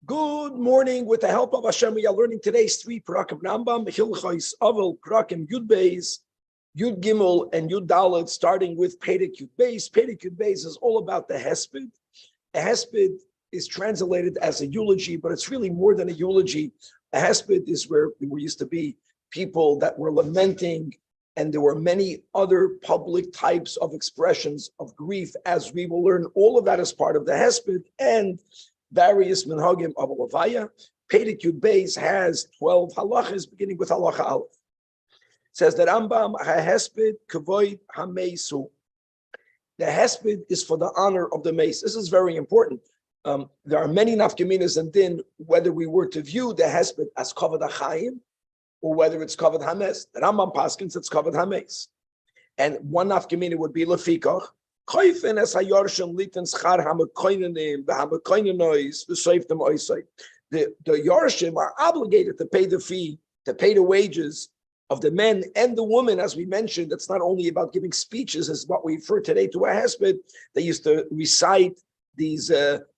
Good morning. With the help of Hashem, we are learning today's three Parakim Rambam, Hilchos Avel, Parakim Yud Beis, Yud Gimel, and Yud Dalet, starting with Perek Yud Beis. Perek Yud Beis is all about the Hesped. A Hesped is translated as a eulogy, but it's really more than a eulogy. A Hesped is where there used to be people that were lamenting, and there were many other public types of expressions of grief, as we will learn. All of that is part of the Hesped, and various minhagim of Levaya. Perek Yud Beis has 12 halachas, beginning with halacha aleph. It says that Rambam ha'hesped kavoid ha'meisu. The hesped is for the honor of the mace. This is very important. There are many nafkaminas and din, whether we were to view the hesped as kavod ha'chaim or whether it's kavod hames. The Rambam paskins it's kavod hames, and one nafkamina would be lefikach. The Yarshim are obligated to pay the fee, to pay the wages of the men and the women. As we mentioned, it's not only about giving speeches, as what we refer today to a hesped. They used to recite these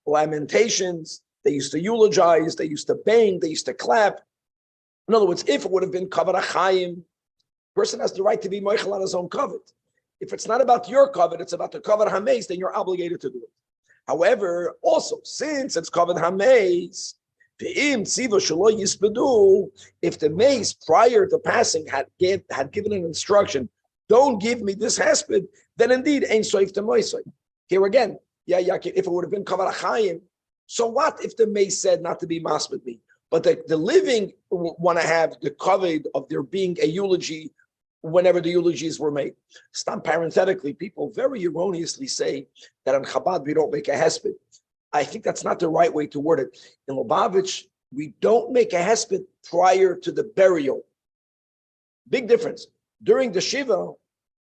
lamentations, they used to eulogize, they used to bang, they used to clap. In other words, if it would have been kavod ha'chaim, person has the right to be moichel on his own kavod. If it's not about your kavod, it's about the kavod hameis, then you're obligated to do it. However, also, since it's kavod hameis, if the mace prior to passing had given an instruction, don't give me this hesped, then indeed ain't soif to moisoi. Here again, if it would have been kavod ha'chaim, so what if the mace said not to be masped me? But the living want to have the kavod of there being a eulogy whenever the eulogies were made. Parenthetically, people very erroneously say that on Chabad we don't make a hesped. I think that's not the right way to word it. In Lubavitch, we don't make a hesped prior to the burial. Big difference. During the Shiva,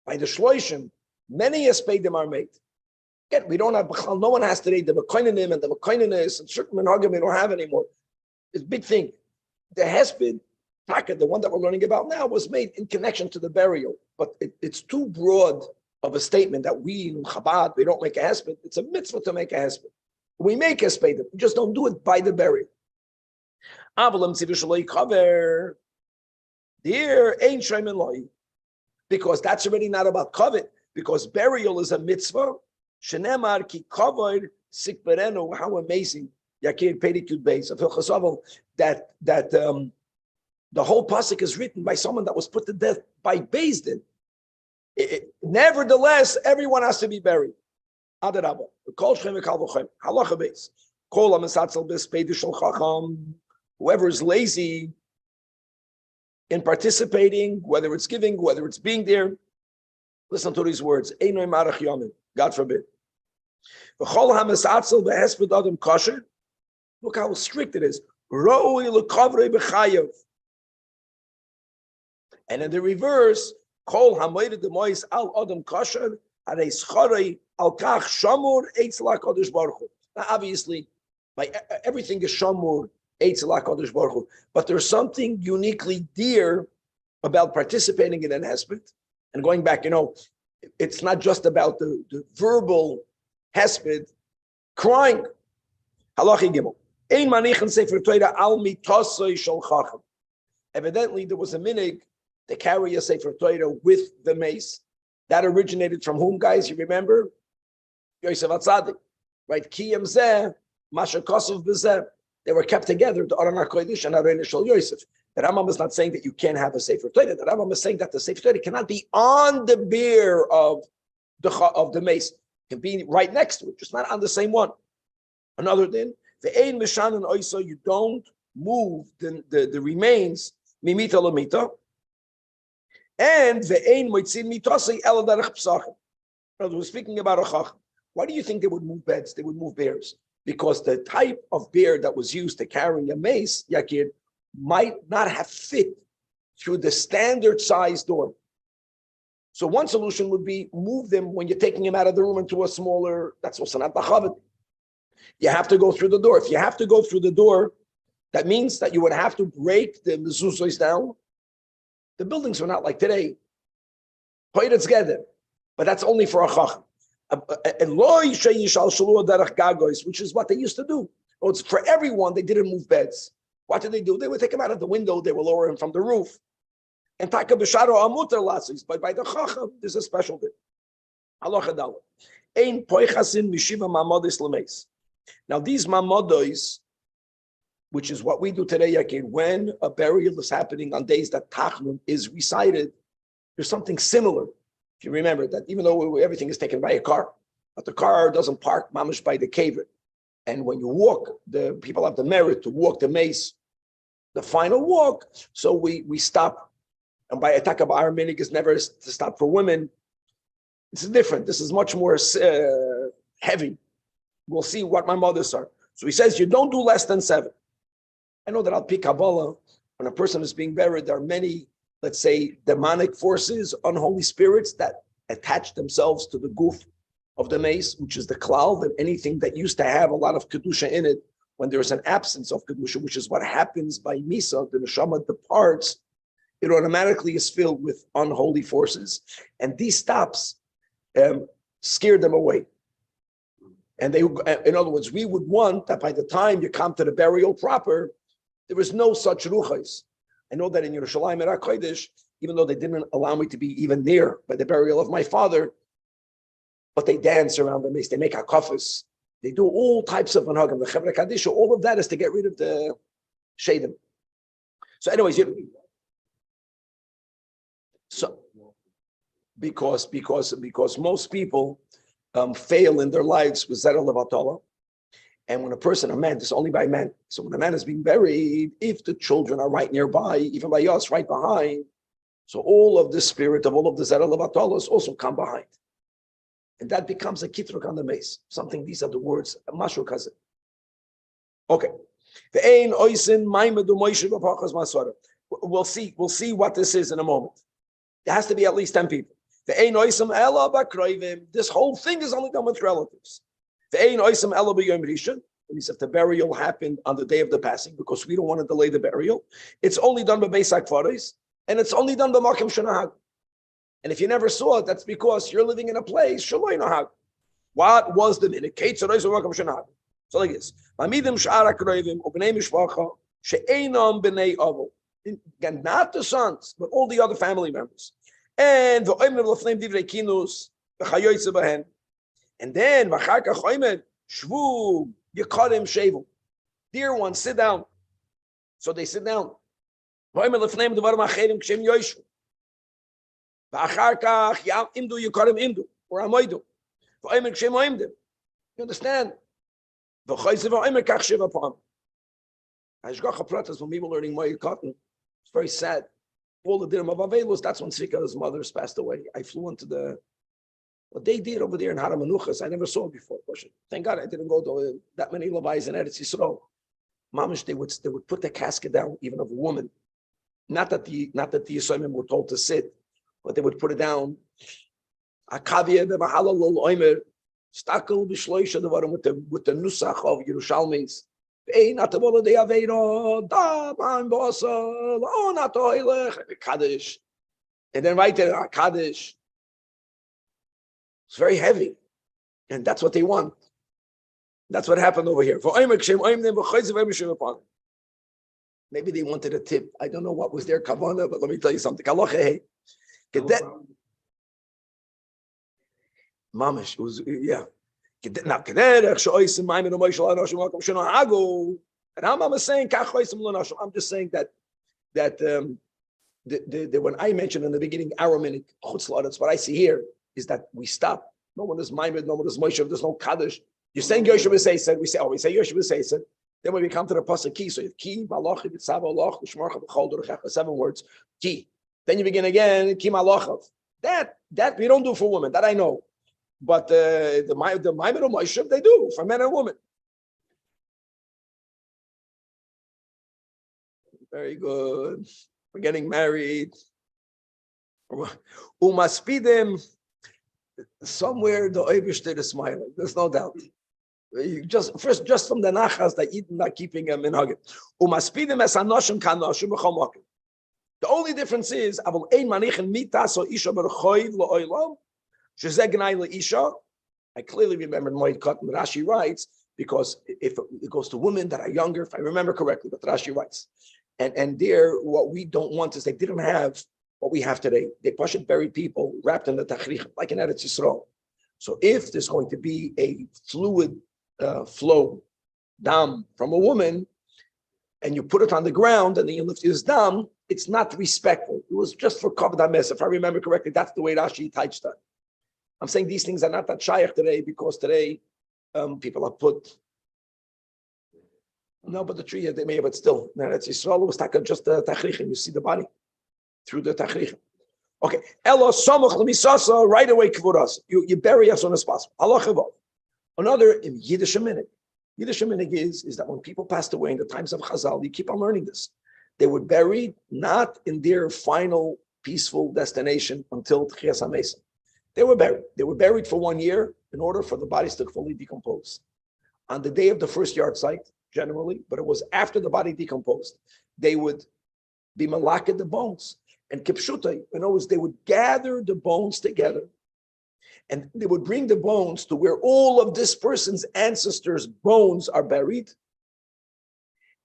by the Shloishim, many hespedim are made. Again, we don't have, no one has today the Mekoinim and the Mekoininis, and certain Menhagim we don't have anymore. It's a big thing. The hesped, the one that we're learning about now, was made in connection to the burial, but it's too broad of a statement that we in Chabad, we don't make a hesped. It's a mitzvah to make a hesped. We make a hesped, we just don't do it by the burial. There ain't shaymin loy, because that's already not about kavod, because burial is a mitzvah. Shenemar ki kavod sikberenu. How amazing! Yakir Perek Yud Beis of Hilchos Avel that the whole pasuk is written by someone that was put to death by Beis Din. Nevertheless, everyone has to be buried. Adarabah. Halacha Beis. Whoever is lazy in participating, whether it's giving, whether it's being there, listen to these words. God forbid. Look how strict it is. And in the reverse, kol hamoyed the mois al adam kasher harei schorei al kach shamur eitz lakadosh baruch hu. Now, obviously, everything is shamur eitz lakadosh baruch hu, but there's something uniquely dear about participating in an hesped. And going back, it's not just about the verbal hesped, crying. Halachi gimel. Ein manichin sefer Torah al mitosoi shel chacham. Evidently, there was a minig to carry a sefer Torah with the mace. That originated from whom, guys? You remember? Yosef HaTzadik, right? Kiyam zeh, masha kosov b'zeh. They were kept together, the Aron HaKodesh and Aron Shel Yosef. The Rambam is not saying that you can't have a sefer Torah. The Rambam is saying that the sefer Torah cannot be on the bier of the mace. It can be right next to it, just not on the same one. Another thing, the ein mishan and oiso, you don't move the remains mimita lamita. And the ein moitzin mitosei el derech psachim. We're speaking about a chacham. Why do you think they would move beds? They would move bears? Because the type of bear that was used to carry a mace, Yakir, might not have fit through the standard size door. So one solution would be move them when you're taking them out of the room into a smaller, that's also not the chavod. You have to go through the door. If you have to go through the door, that means that you would have to break the mezuzos down. The buildings are not like today. But that's only for a chacham. Which is what they used to do. It's for everyone. They didn't move beds. What did they do? They would take him out of the window. They would lower him from the roof. And taka b'sharo amuter lasis. But by the chacham, there's a special bit. Halacha daled. Ein poichasin mishiva mamadis lemeis. Now these mamados, which is what we do today, Yakin, when a burial is happening on days that Tachnun is recited, there's something similar. If you remember that, even though everything is taken by a car, but the car doesn't park mamish by the cave. And when you walk, the people have the merit to walk the mace, the final walk. So we stop. And by attack of our minig is never to stop for women. It's different. This is much more heavy. We'll see what my mothers are. So he says you don't do less than 7. I know that Al Pi Kabbalah, when a person is being buried, there are many, let's say, demonic forces, unholy spirits that attach themselves to the goof of the mace, which is the klal, that anything that used to have a lot of kedusha in it, when there's an absence of kedusha, which is what happens by misa, the neshama departs, it automatically is filled with unholy forces, and these stops scare them away. And they, in other words, we would want that by the time you come to the burial proper, there was no such ruchos. I know that in Yerushalayim and HaKodesh, even though they didn't allow me to be even near by the burial of my father, but they dance around the mace, they make hakafas, they do all types of manhagim, the Chevra Kadisha, all of that is to get rid of the shadim. So anyways, because most people fail in their lives with Zerah Levatala. And when a man, this is only by men. So when a man is being buried, if the children are right nearby, even by us, right behind, so all of the spirit of all of the Zerah Levatalas also come behind. And that becomes a kitruk on the mace. Something, these are the words, a mashur kazeh. Okay. We'll see what this is in a moment. There has to be at least 10 people. This whole thing is only done with relatives. That means if the burial happened on the day of the passing, because we don't want to delay the burial, it's only done by Beis HaKvaros, and it's only done by Makom Shenahag. And if you never saw it, that's because you're living in a place Shaloi Nahag. What was the minute? So like this. Again, not the sons, but all the other family members. And and then dear one, sit down. So they sit down. You understand? When we were learning Moed Cotton, it's very sad. All the Dinim of Avelus, that's when Tzvika's mother passed away. I flew into what they did over there in Har HaMenuchas, I never saw before. Thank God I didn't go to that many Levi's in Eretz Yisrael. Mamish, they would put the casket down, even of a woman. Not that the Yisraelim were told to sit, but they would put it down. Akavia b'mahalal lol oimer, stakel b'shloisha devarim with the nusach of Yerushalmis. And then right there, Kaddish. It's very heavy. And that's what they want. That's what happened over here. Maybe they wanted a tip. I don't know what was their kavanah, but let me tell you something. Mamish, was, yeah. Now, Rambam is saying, I'm just saying that when I mentioned in the beginning, Araminic, that's what I see here, is that we stop. No one is Maimed, no one is Moshe, there's no Kaddish. You're saying Yoshev Seisen, we say Yoshev Seisen. Then when we come to the Pasuk Ki, so you have Ki, Malach, Yitzhak, Allah, Shmarcha, B'chol, Dorech, 7 words, Ki. Then you begin again, Ki Malachav. That we don't do for women, that I know. But the Maimed or Moshe, they do for men and women. Very good. We're getting married. Umaspidim. Somewhere the Eibishter is smiling. There's no doubt. Just from the nachas that you're not keeping him in hugget. Umaspidim es anoshim kanoshim b'chol makom. The only difference is avol ein manichin mitas or isha berchoiv lo'olam shezeh gnai leisha. I clearly remember Moed Cotton. Rashi writes because if it goes to women that are younger, if I remember correctly, but Rashi writes, and there, what we don't want is they didn't have what we have today. They buried people wrapped in the tachrich, like in Eretz Yisrael. So if there's going to be a fluid flow, dam, from a woman, and you put it on the ground and then you lift his dam, it's not respectful. It was just for kavod hames. If I remember correctly, that's the way Rashi touched that. I'm saying these things are not that shaykh today because today people have put but the tree they may, but still, Eretz Yisrael was just the tachrichin. You see the body through the tachrichin. Okay, Elo Samuch Lemisasa, right away kvuras. You bury as soon as possible. Allah. Another in Yiddish minute. Yiddish minute is that when people passed away in the times of Chazal, you keep on learning this. They were buried not in their final peaceful destination until Tchias HaMesim. They were buried. They were buried for 1 year in order for the bodies to fully decompose. On the day of the first yard site, generally, but it was after the body decomposed, they would be malaked the bones. And kipshuta, in other words, they would gather the bones together and they would bring the bones to where all of this person's ancestors' bones are buried.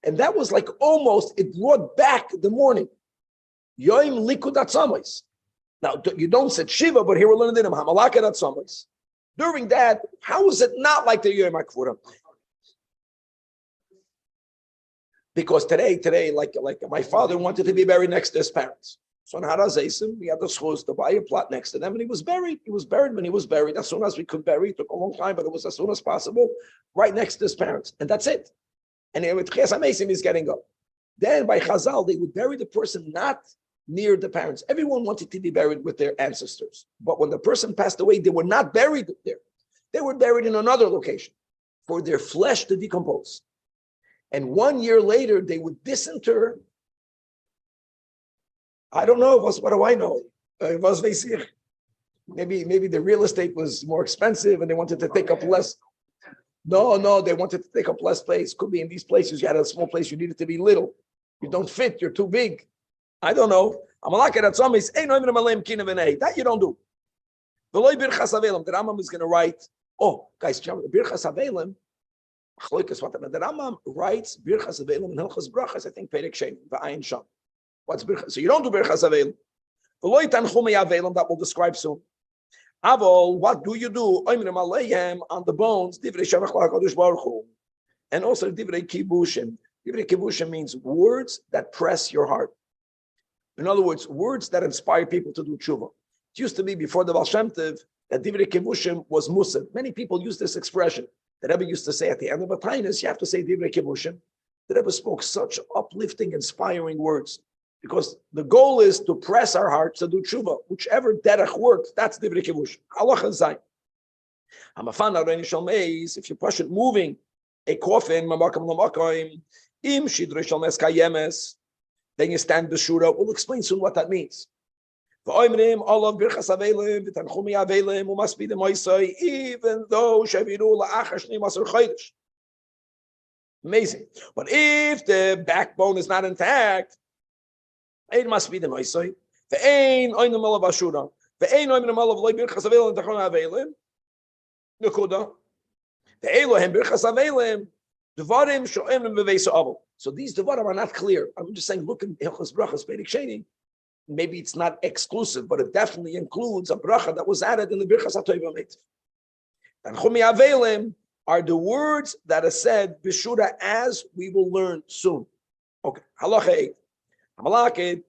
And that was like almost, it brought back the morning. Yoim likud atzamos. Now, you don't say Shiva, but here we're learning them. Hamalaked atzamos. During that, how is it not like the Yoim HaKvurim? Because today, like my father wanted to be buried next to his parents. So in Harazaisim, we had the schools to buy a plot next to them, and he was buried. He was buried when he was buried. As soon as we could bury, it took a long time, but it was as soon as possible, right next to his parents. And that's it. And with Tchias HaMesim, he's getting up. Then by Chazal, they would bury the person not near the parents. Everyone wanted to be buried with their ancestors. But when the person passed away, they were not buried there. They were buried in another location for their flesh to decompose. And 1 year later, they would disinter. I don't know. What do I know? It was maybe the real estate was more expensive and they wanted to take up less. No, they wanted to take up less place. Could be in these places. You had a small place. You needed to be little. You don't fit. You're too big. I don't know. That you don't do. The Rambam is going to write. Oh, guys, Birchas Avelim. The Rambam writes Birchas Avelim in Hilchos Brachas. I think Perek Sheni v'Ayin Sham. What's Birchas? So you don't do Birchas Avelim. V'lo tanchumei Avelim, that will describe soon. Avol, what do you do? Oimrim aleihem, on the bones. Divrei Shemach LaHaKadosh Baruch Hu, and also Divrei Kibushim. Divrei Kibushim means words that press your heart. In other words, words that inspire people to do tshuva. It used to be before the Baal Shem Tov that Divrei Kibushim was Musar. Many people use this expression. The Rebbe used to say at the end of a tainus, you have to say Divrei Kibushim. The Rebbe spoke such uplifting, inspiring words, because the goal is to press our hearts to do tshuva. Whichever derech works, that's Divrei Kibushim. Halacha zayin. Hamafan arein shel meis, if you push it moving a coffin, mamakam lamakim, im shidrei shel mes kayemes, then you stand b'shura. We'll explain soon what that means. V'oimrim olav birchas avelim v'tanchumi avelim u'mas be the moisai, even though shaviru la'achar shnei masar chodesh. Amazing. But if the backbone is not intact, it must be the moisai. Ve'ein oinim olav ashura. Ve'ein oimrim olav loy birchas avelim v'tanchumi avelim. Nekuda. Ve'elohem birchas avelim. Devarim sho'emrim v'veisa avol. So these devarim are not clear. I'm just saying, look in Hilchos Brachas, Perek Sheni. Maybe it's not exclusive, but it definitely includes a bracha that was added in the Birchas HaToivah Meit. And Chumi Avelim are the words that are said b'shura, as we will learn soon. Okay, halacha 8. Hamalaked,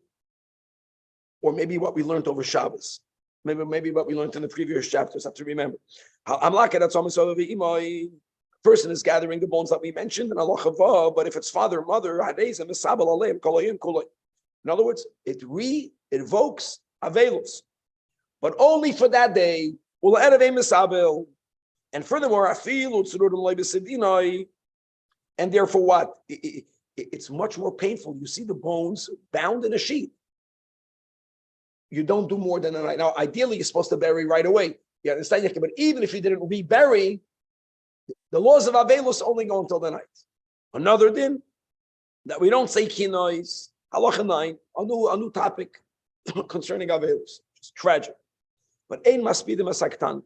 or maybe what we learned over Shabbos. Maybe what we learned in the previous chapters. I have to remember. Hamalaked, that's almost over the imoi. Person is gathering the bones that we mentioned in halacha vav, but if it's father, mother, hadezim, misabel aleim, kolayim, kolayim. In other words, it re-invokes Avelus, but only for that day. And furthermore, and therefore what? It's much more painful. You see the bones bound in a sheet. You don't do more than a night. Now, ideally, you're supposed to bury right away. You understand? But even if you didn't rebury, the laws of Avelus only go until the night. Another din, that we don't say kinois. Halacha 9, a new topic concerning Avelus. It's tragic. But ein must be the masaktan.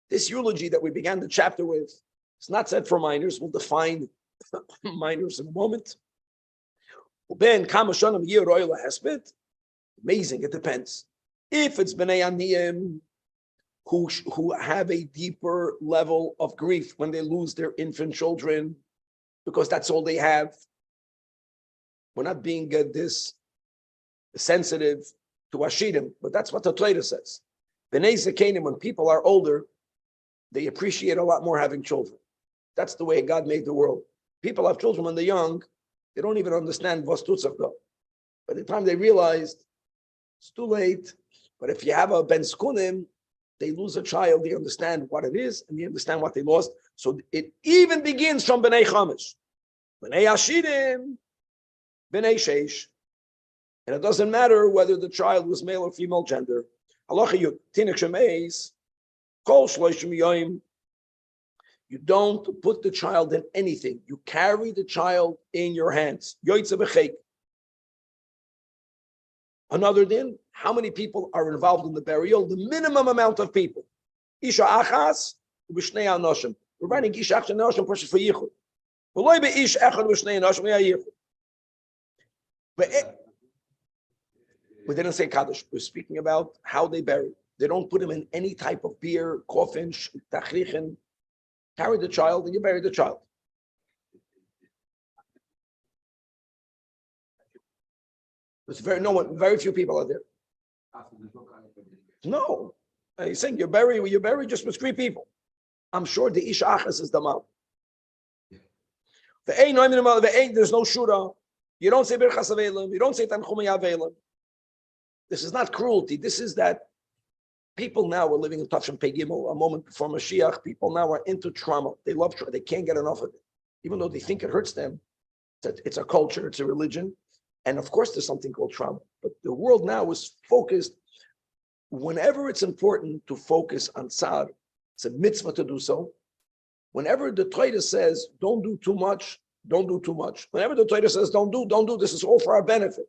This eulogy that we began the chapter with, It's not said for minors. We'll define minors in a moment. Ben Kamashanam Yir Oil Hespit. Amazing, it depends. If it's Bnei Aniyim who have a deeper level of grief when they lose their infant children, because that's all they have. We're not being this sensitive to Ashirim, but that's what the Torah says. Bnei Zakenim, when people are older, they appreciate a lot more having children. That's the way God made the world. People have children when they're young, they don't even understand was tutzach though. By the time they realized, it's too late. But if you have a ben skunim, they lose a child, they understand what it is, and they understand what they lost. So it even begins from Bnei Chamish. Bnei Ashirim, Bnei Sheish. And it doesn't matter whether the child was male or female gender. Halacha Yud, Tinik Shemeis, Kol Shloshim Yoim. You don't put the child in anything. You carry the child in your hands. Yoitze b'cheik. Another din, how many people are involved in the burial? The minimum amount of people. Isha achas u'b'shnei anoshim. We're writing isha achas anoshim pushes for yichud. V'loi be'ish echad u'b'shnei anoshim yichud. We didn't say kaddish. We're speaking about how they bury. They don't put him in any type of beer, coffin, tachrichin. Carry the child and you bury the child. There's very few people are there. No, he's saying you bury just with 3 people. I'm sure the ish achas is the mal. There's no shura. You don't say birchas avelim. You don't say tanchumei avelim. This is not cruelty. This is that people now are living in Tafshin Pei Gimel, a moment before Mashiach. People now are into trauma. They love trauma. They can't get enough of it. Even though they think it hurts them, it's a culture, it's a religion. And of course, there's something called trauma. But the world now is focused, whenever it's important to focus on tzar, it's a mitzvah to do so. Whenever the Torah says, don't do too much, don't do too much. Whenever the Torah says, don't do, this is all for our benefit.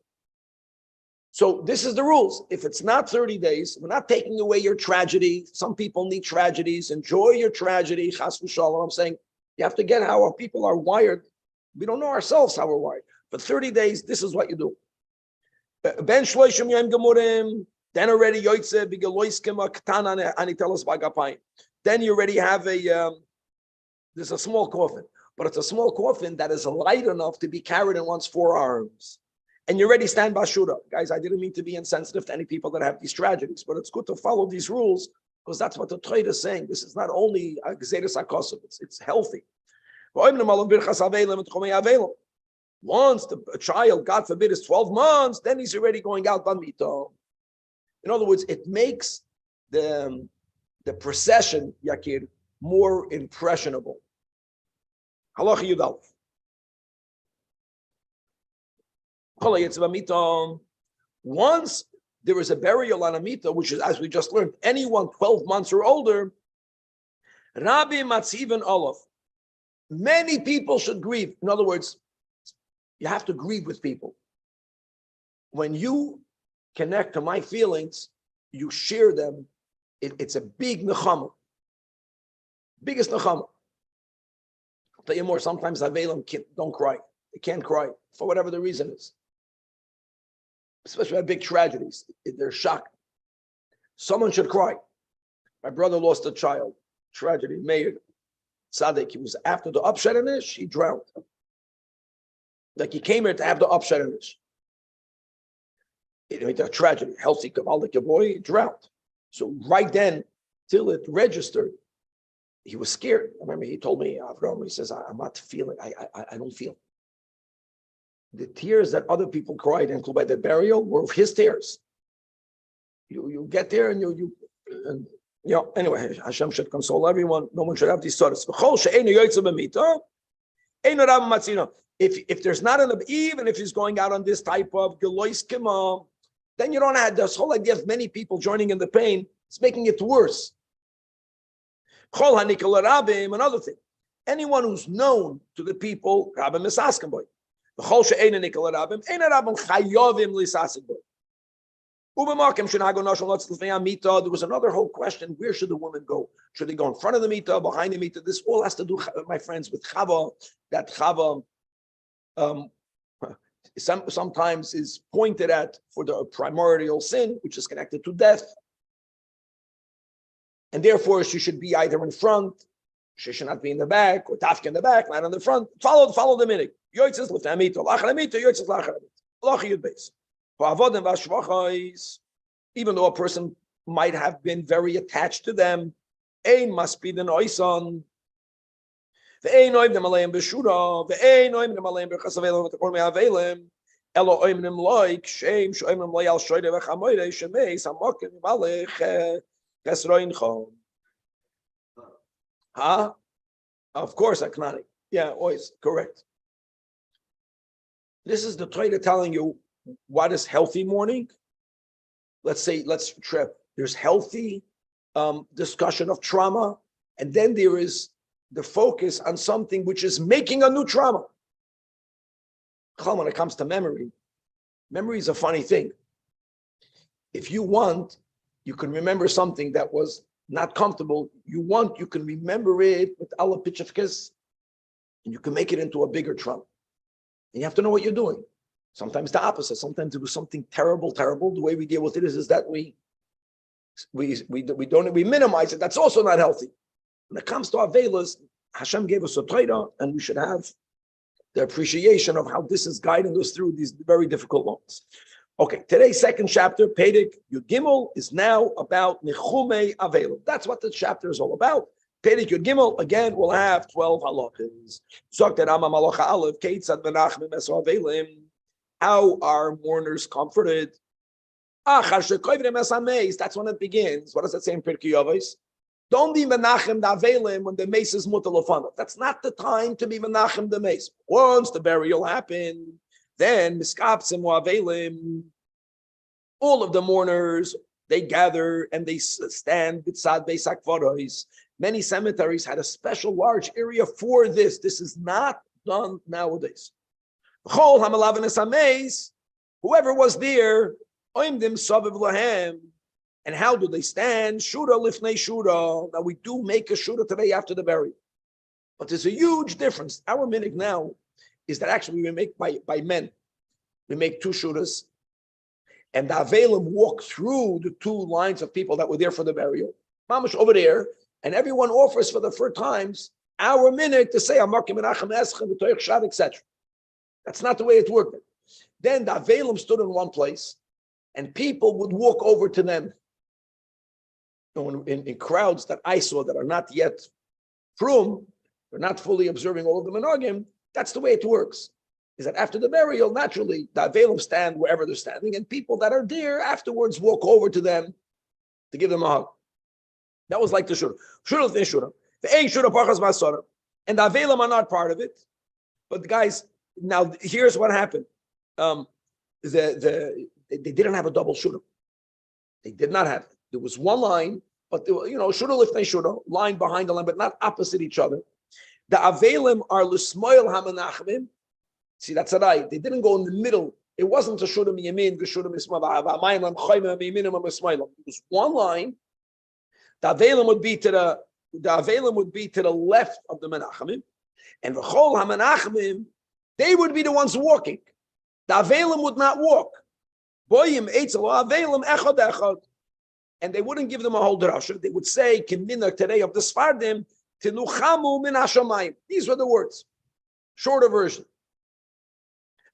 So this is the rules. If it's not 30 days, we're not taking away your tragedy. Some people need tragedies. Enjoy your tragedy. Chas v'shalom. I'm saying you have to get how our people are wired. We don't know ourselves how we're wired. But 30 days, this is what you do. Ben shloishim yom gemurim. Then already yoytze b'geloiskim k'tana anitelos bagapayim. Then you already have there's a small coffin, but it's a small coffin that is light enough to be carried in one's forearms. And you already stand bashura. Guys, I didn't mean to be insensitive to any people that have these tragedies, but it's good to follow these rules because that's what the Torah is saying. This is not only a gzeres hakosov, it's healthy. Once a child, God forbid, is 12 months, then he's already going out bamito. In other words, it makes the procession, Yakir, more impressionable. Halacha Yudal. Once there is a burial on a mita, which is, as we just learned, anyone 12 months or older, Rabbi Matzivan Olaf, many people should grieve. In other words, you have to grieve with people. When you connect to my feelings, you share them. It's a big nechama. Biggest nechama. I'll tell you more. Sometimes Avelim don't cry. They can't cry for whatever the reason is. Especially at big tragedies. They're shocked. Someone should cry. My brother lost a child. Tragedy. Meir Tzaddik. He was after the upshetanish, he drowned. Like he came here to have the upshetanish. It's a tragedy. Healthy Kabbalah boy, he drowned. So right then, till it registered, he was scared. I remember he told me, Avram, he says, I'm not feeling, I don't feel. The tears that other people cried, including by the burial, were of his tears. You get there and anyway, Hashem should console everyone. No one should have these sorts. If there's not enough, even if he's going out on this type of gelois kima, then you don't have this whole idea of many people joining in the pain. It's making it worse. Another thing, anyone who's known to the people, Rabbim is asking boy. There was another whole question: where should the woman go? Should they go in front of the mita, behind the mita? This all has to do, my friends, with chava. That chava sometimes is pointed at for the primordial sin, which is connected to death, and therefore she should be either in front. She should not be in the back, or tafka in the back, not on the front. Follow the minig. Yoitzes lifnei mita, lachar mita, yoitzes lachar mita. Lachi yud beis. Even though a person might have been very attached to them, ein must be the noisan. Ve'ein oim dem aleim b'shura, ve'ein oim dem aleim b'chasavelim v'tekor me'avelim, elo oim dem loik, shem shoim dem loy al shoyde v'chamoyde, shemeis hamokim malech chesroin chom. Huh? Of course, Aknani. Yeah, always correct. This is the Torah telling you what is healthy mourning. Let's trip. There's healthy discussion of trauma, and then there is the focus on something which is making a new trauma. When it comes to memory is a funny thing. If you want, you can remember something that was not comfortable. You can remember it with Allah Pichafkes, and you can make it into a bigger trauma. And you have to know what you're doing. Sometimes the opposite. Sometimes it was something terrible. The way we deal with it is that we minimize it. That's also not healthy. When it comes to Avelas, Hashem gave us a Torah, and we should have the appreciation of how this is guiding us through these very difficult moments. Okay, today's second chapter, Perek Yud Gimel, is now about Nechumei Avelim. That's what the chapter is all about. Perek Yud Gimel, again, we'll have 12 halachas. Zok Rambam halacha aleph, Keitzad Menachem Meso Avelim. How are mourners comforted? That's when it begins. What does that say in Pirkei Avos? Don't be menachem the avelim when the mace is mutal lefanav. That's not the time to be menachem the mace. Once the burial happened, then miskapsim avelim. All of the mourners, they gather and they stand b'tzad beis hakvaros. Many cemeteries had a special large area for this. This is not done nowadays. Whoever was there, and how do they stand? Shura lifnei shura. Now we do make a shura today after the burial, but there's a huge difference. Our minhag now is that actually we make by men. We make two shuras, and the avelim walk through the two lines of people that were there for the burial. Mamash over there, and everyone offers for the first times our minhag to say Amakim Menachem Eschem V'Toich Shad, etc. That's not the way it worked. Then the avelim stood in one place, and people would walk over to them. In crowds that I saw that are not yet frum, they're not fully observing all of the minhagim. That's the way it works. Is that after the burial, naturally, the avelim stand wherever they're standing, and people that are there afterwards walk over to them to give them a hug. That was like the shura. Shura the shura. The ein shura parchas masara, and the avelim are not part of it. But the guys, now here's what happened. They didn't have a double shura. They did not have it. There was one line, but there, shura lifnei shura, line behind the line, but not opposite each other. The avelim are l'smoil hamanachmim. See, that's right. They didn't go in the middle. It wasn't a shura miyamin, the shura misma v'amayim chayim miyamin v'mismailam. It was one line. The avelim would be to the left of the menachmim, and v'chol hamanachmim, they would be the ones walking. The avelim would not walk. Boyim eitzel avelim echad echad. And they wouldn't give them a whole drasha. They would say, "Kimina today of the Sfardim, tinuchamu min hashamayim." These were the words. Shorter version.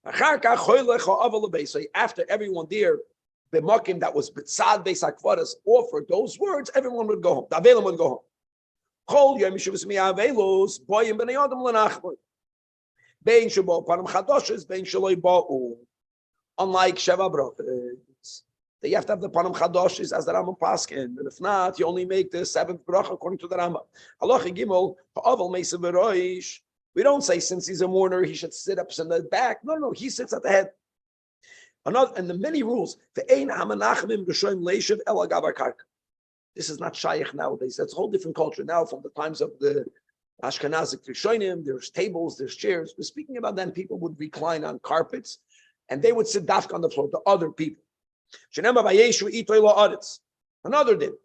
After everyone there, the makim that was b'tzad beis hakvaros offered those words, everyone would go home. The avelim would go home. Chol yom yishuvas mi'avelos boyim b'nei adam l'nachmon. Bein shebo panim chadoshes, bein shaloi ba'u. Unlike Sheva Brachos, you have to have the Panim Chadoshes as the Rambam Paskin, and if not, you only make the seventh bracha according to the Rambam. Halacha Gimel, Ha'aval Meisa V'Roish. We don't say since he's a mourner he should sit up in the back. No, he sits at the head. Another, and the many rules. Ve'ein hamanachmim b'shoim leishiv el agav karka. This is not shaykh nowadays. That's a whole different culture now. From the times of the Ashkenazic Rishonim, there's tables, there's chairs. We're speaking about then people would recline on carpets, and they would sit dafka on the floor. The other people. Shenema vayeshu itoy lo aretz. Another din.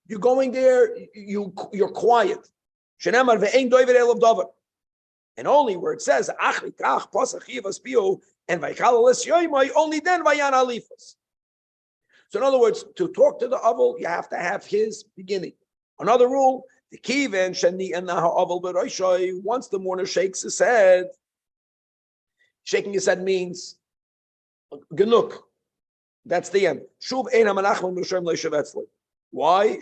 You're going there, you're quiet. And only where it says, only then vayan alifas. So in other words, to talk to the aval, you have to have his beginning. Another rule, the kiven sheni and aval b'roishay. Once the mourner shakes his head, shaking his head means genuk. That's the end. Why?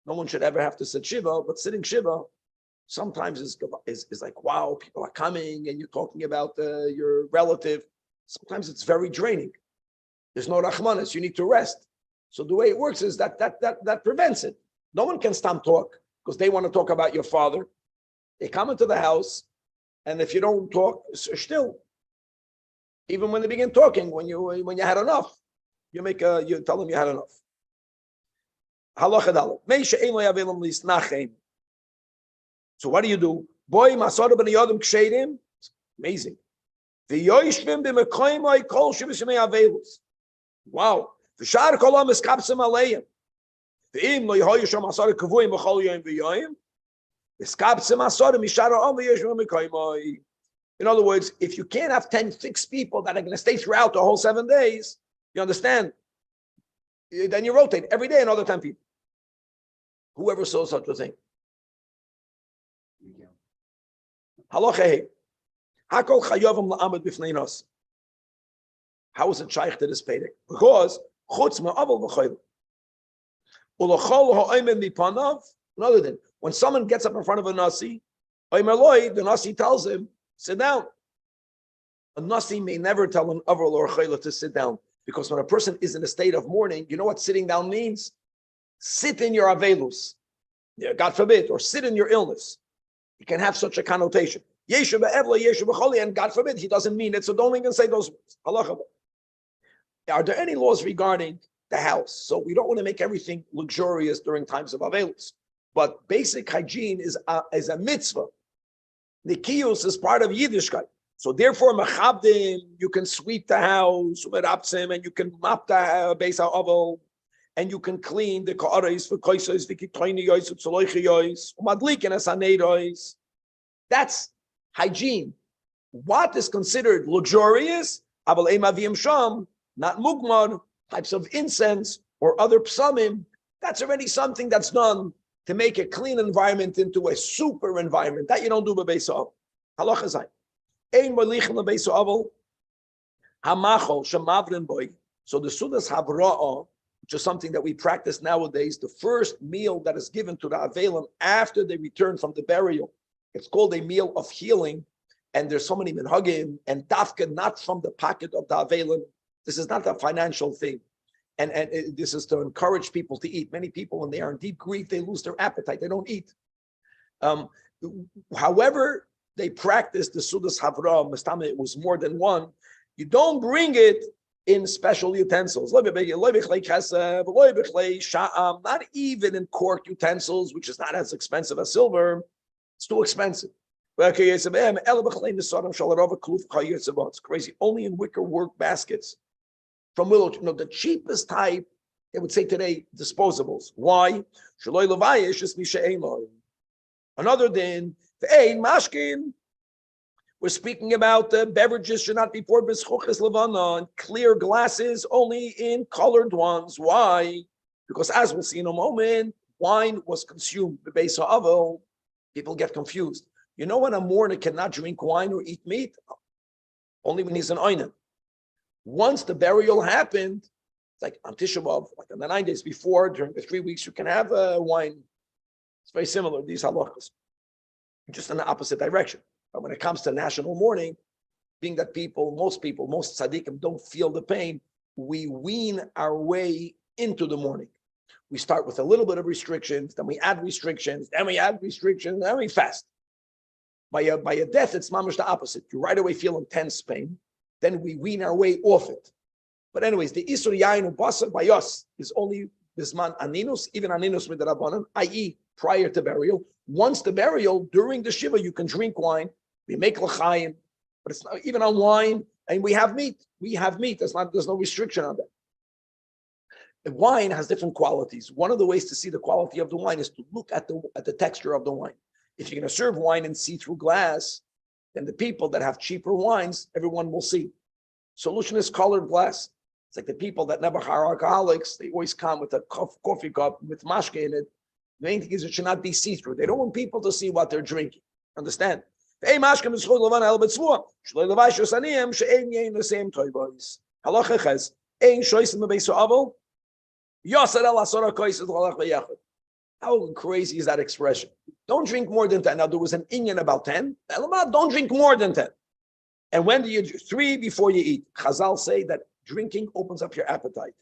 No one should ever have to sit shiva, but sitting shiva sometimes is like, wow, people are coming and you're talking about your relative. Sometimes it's very draining. There's no rachmanis. You need to rest. So the way it works is that prevents it. No one can stop talk because they want to talk about your father. They come into the house, and if you don't talk, still. Even when they begin talking, when you had enough, you tell them you had enough. Halacha daled. Meisha ein lo yavelim lisnachem. So what do you do? Boy, masada ben yodem kshedim. Amazing. V'yoishvim b'mekoymai kol shivishmei avelus. Wow. V'shar kolam eskapsim aleim. V'im lo yehoyu shom masada kavuyim b'chol yoyim v'yoyim. Eskapsim masada mishar ha'om v'yoishvim b'mekoymai. In other words, if you can't have 10 fixed people that are going to stay throughout the whole 7 days, you understand? Then you rotate every day another 10 people. Whoever saw such a thing. Halacha. Hakol chayavam la'amad b'fnei nas. How is it shaykh to this pedic? Because chutz ma'aval v'chayl. Ulachol ha'omen mipanav. Another thing, when someone gets up in front of a nasi, the nasi tells him, sit down. A nasi may never tell an aval or chayla to sit down, because when a person is in a state of mourning, you know what sitting down means? Sit in your avelus, God forbid, or sit in your illness. You can have such a connotation. Yeshu be'evla, yeshu b'choli, and God forbid, he doesn't mean it, so don't even say those words. Halacha. Are there any laws regarding the house? So we don't want to make everything luxurious during times of avelus, but basic hygiene is a mitzvah. Nikiyus is part of Yiddishkeit. So therefore, machabdim, you can sweep the house, and you can mop the base oval, and you can clean the ka'arais, the koisais, the kitayniyois, the tzoloichiyois, umadlikin asaneirois. That's hygiene. What is considered luxurious? Abal emavim sham, not mugmar, types of incense or other psamim. That's already something that's done to make a clean environment into a super environment. That you don't do b'beis ha'avel. Halacha zayin. Ein molichin l'beis ha'avel hamachol shemavrin boy. So the sudas havra'ah, which is something that we practice nowadays, the first meal that is given to the avelim after they return from the burial, it's called a meal of healing. And there's so many minhagim, and dafka not from the pocket of the avelim. This is not a financial thing. And this is to encourage people to eat. Many people, when they are in deep grief, they lose their appetite. They don't eat. However, they practice the Sudas Havra, Mastama, it was more than one. You don't bring it in special utensils. Not even in cork utensils, which is not as expensive as silver. It's too expensive. It's crazy. Only in wicker work baskets. From willow, the cheapest type, they would say today, disposables. Why? Another thing, mashkin. We're speaking about beverages should not be poured b'schuches levana, and clear glasses, only in colored ones. Why? Because as we'll see in a moment, wine was consumed b'beis ha'avel. People get confused. You know when a mourner cannot drink wine or eat meat? Only when he's an oinen. Once the burial happened, it's like on Tisha B'Av, like on the 9 days before, during the 3 weeks, you can have wine. It's very similar, these halachas, just in the opposite direction. But when it comes to national mourning, being that most tzaddikim don't feel the pain, we wean our way into the mourning. We start with a little bit of restrictions, then we add restrictions, then we add restrictions, then we fast. By a death, it's mamash the opposite. You right away feel intense pain. Then we wean our way off it. But anyways, the Isur Yain Ubasa by us is only Bisman Aninus, even Aninus with the Rabbanan, i.e. prior to burial. Once the burial, during the Shiva, you can drink wine. We make l'chaim, but it's not even on wine, and we have meat. We have meat. There's no restriction on that. The wine has different qualities. One of the ways to see the quality of the wine is to look at the texture of the wine. If you're going to serve wine in see-through glass, then the people that have cheaper wines, everyone will see. Solution is colored glass. It's like the people that never are alcoholics, they always come with a coffee cup with mashke in it. The main thing is it should not be see-through. They don't want people to see what they're drinking. Understand? Halacha ches, ein shoysim bebeis avel, yasar el asara koyses l'halach beyachad. How crazy is that expression? Don't drink more than 10. Now, there was an inyan about 10. Don't drink more than 10. And when do you do? 3 before you eat. Chazal say that drinking opens up your appetite.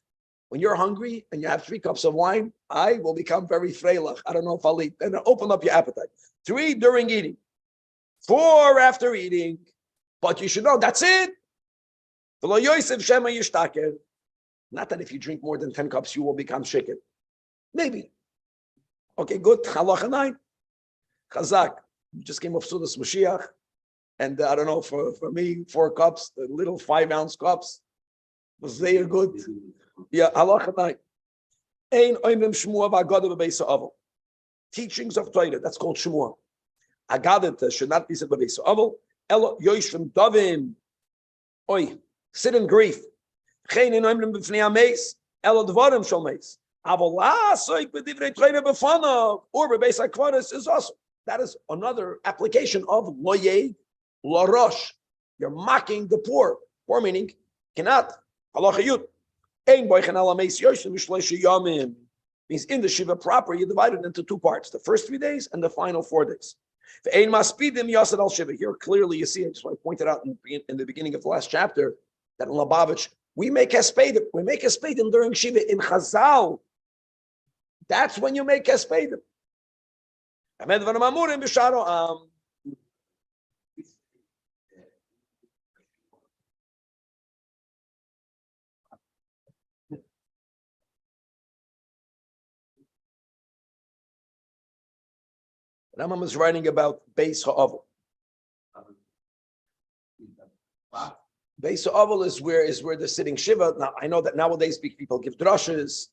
When you're hungry and you have 3 cups of wine, I will become very freilach. I don't know if I'll eat. Then open up your appetite. 3 during eating. 4 after eating. But you should know, that's it. Not that if you drink more than 10 cups, you will become shaken. Maybe. Okay, good. Halacha 9. Chazak. You just came off Sudas Mashiach. And I don't know, for me, 4 cups, the little 5-ounce cups, was very good. Yeah, halacha 9. Ein oimrim shmua v'agada b'beis ha'avel. Teachings of Torah, that's called shmua. Agada should not be said b'beis ha'avel. Elo yoishvim davim. Oi, sit in grief. Chein ein oimrim b'fnei ha'meis. Elo dvarim shal meis. Aval la'asoik b'divrei Torah b'fanav. Or b'beis ha'kvaris is also. That is another application of lo yed, lo rosh. You're mocking the poor. Poor meaning, cannot. Halacha yud. Ein boichen ala meis yoshim mishleisha yamim. Means in the Shiva proper, you divide it into 2 parts, the first 3 days and the final 4 days. Ein maspidim yasad al Shiva. Here clearly you see, I just want to point it out in the beginning of the last chapter, that in Lubavitch, we make espedim. We make espedim during Shiva in Chazal. That's when you make espedim. The Rambam is writing about Beis Ha'avel. Beis Ha'avel is where they're sitting Shiva. Now I know that nowadays people give drushes.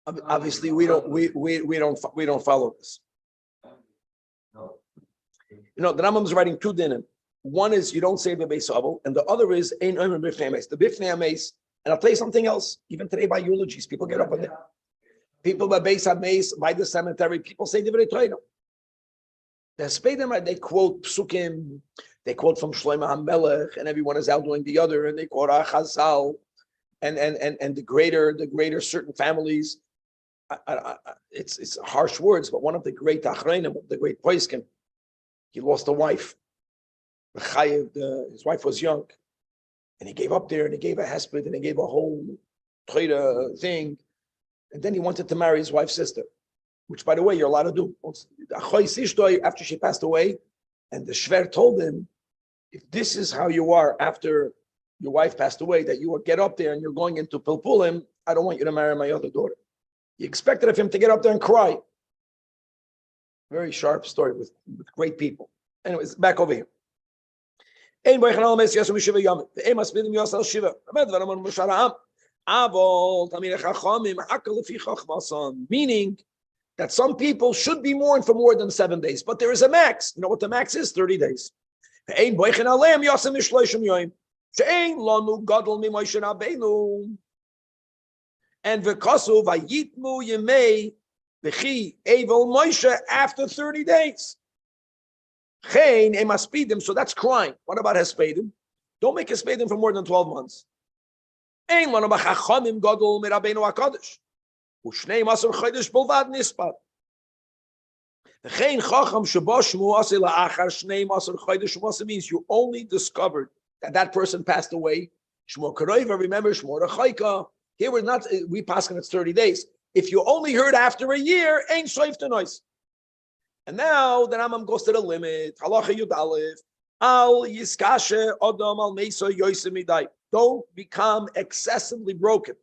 Obviously, we don't follow this. You know, the Rambam is writing 2 dinim. One is you don't say the Beis Ha'avel, and the other is ein omer b'fnei hameis. The b'fnei hameis. And I'll tell you something else. Even today, by eulogies, people get up on it. People by Beis Hameis, by the cemetery, people say divrei Torah. They quote psukim, they quote from Shlomo HaMelech, and everyone is outdoing the other, and they quote Chazal, and the greater certain families. It's harsh words, but one of the great achreinim, the great poskim, he lost a wife. His wife was young. And he gave up there, and he gave a hesped, and he gave a whole Torah thing. And then he wanted to marry his wife's sister, which, by the way, you're allowed to do. After she passed away, and the shver told him, if this is how you are after your wife passed away, that you would get up there and you're going into pilpulim, I don't want you to marry my other daughter. He expected of him to get up there and cry. Very sharp story with great people. Anyways, back over here. Meaning that some people should be mourned for more than 7 days, but there is a max. You know what the max is? 30 days. And after 30 days. So that's crying. What about hespedim? Don't make hespedim for more than 12 months. Means you only discovered that person passed away. Remember, here we're not, we pass it's 30 days. If you only heard after a year, ain't soif to noise. And now the Rambam goes to the limit. Halacha Yud Aleph. Al yiskashe odam al meisa yoyse midai. Don't become excessively broken.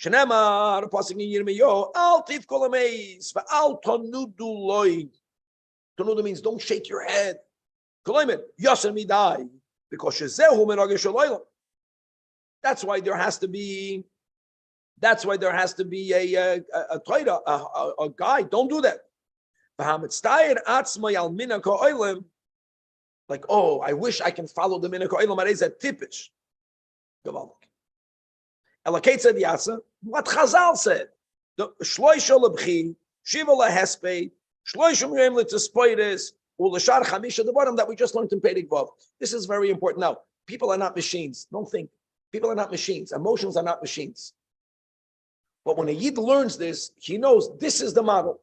Shenema, the passing in Yirmiyo, al tifkol ameis, al tonudu loy. Tonudu means don't shake your head. Koloimet, yasem midai, because shezehu menage shaloylam. That's why there has to be. That's why there has to be a guide. Don't do that. Like, oh, I wish I can follow the minhag ha'olam. Is that typish? Gewaltig. Elakeit said Yasa. What Chazal said. The shloisha lebchi, shiva lehesped, shloisha miyim letispoides, ulashar chamisha, the bottom that we just learned in Perek Vav. This is very important. Now, people are not machines. Don't think. People are not machines. Emotions are not machines. But when a Yid learns this, he knows this is the model.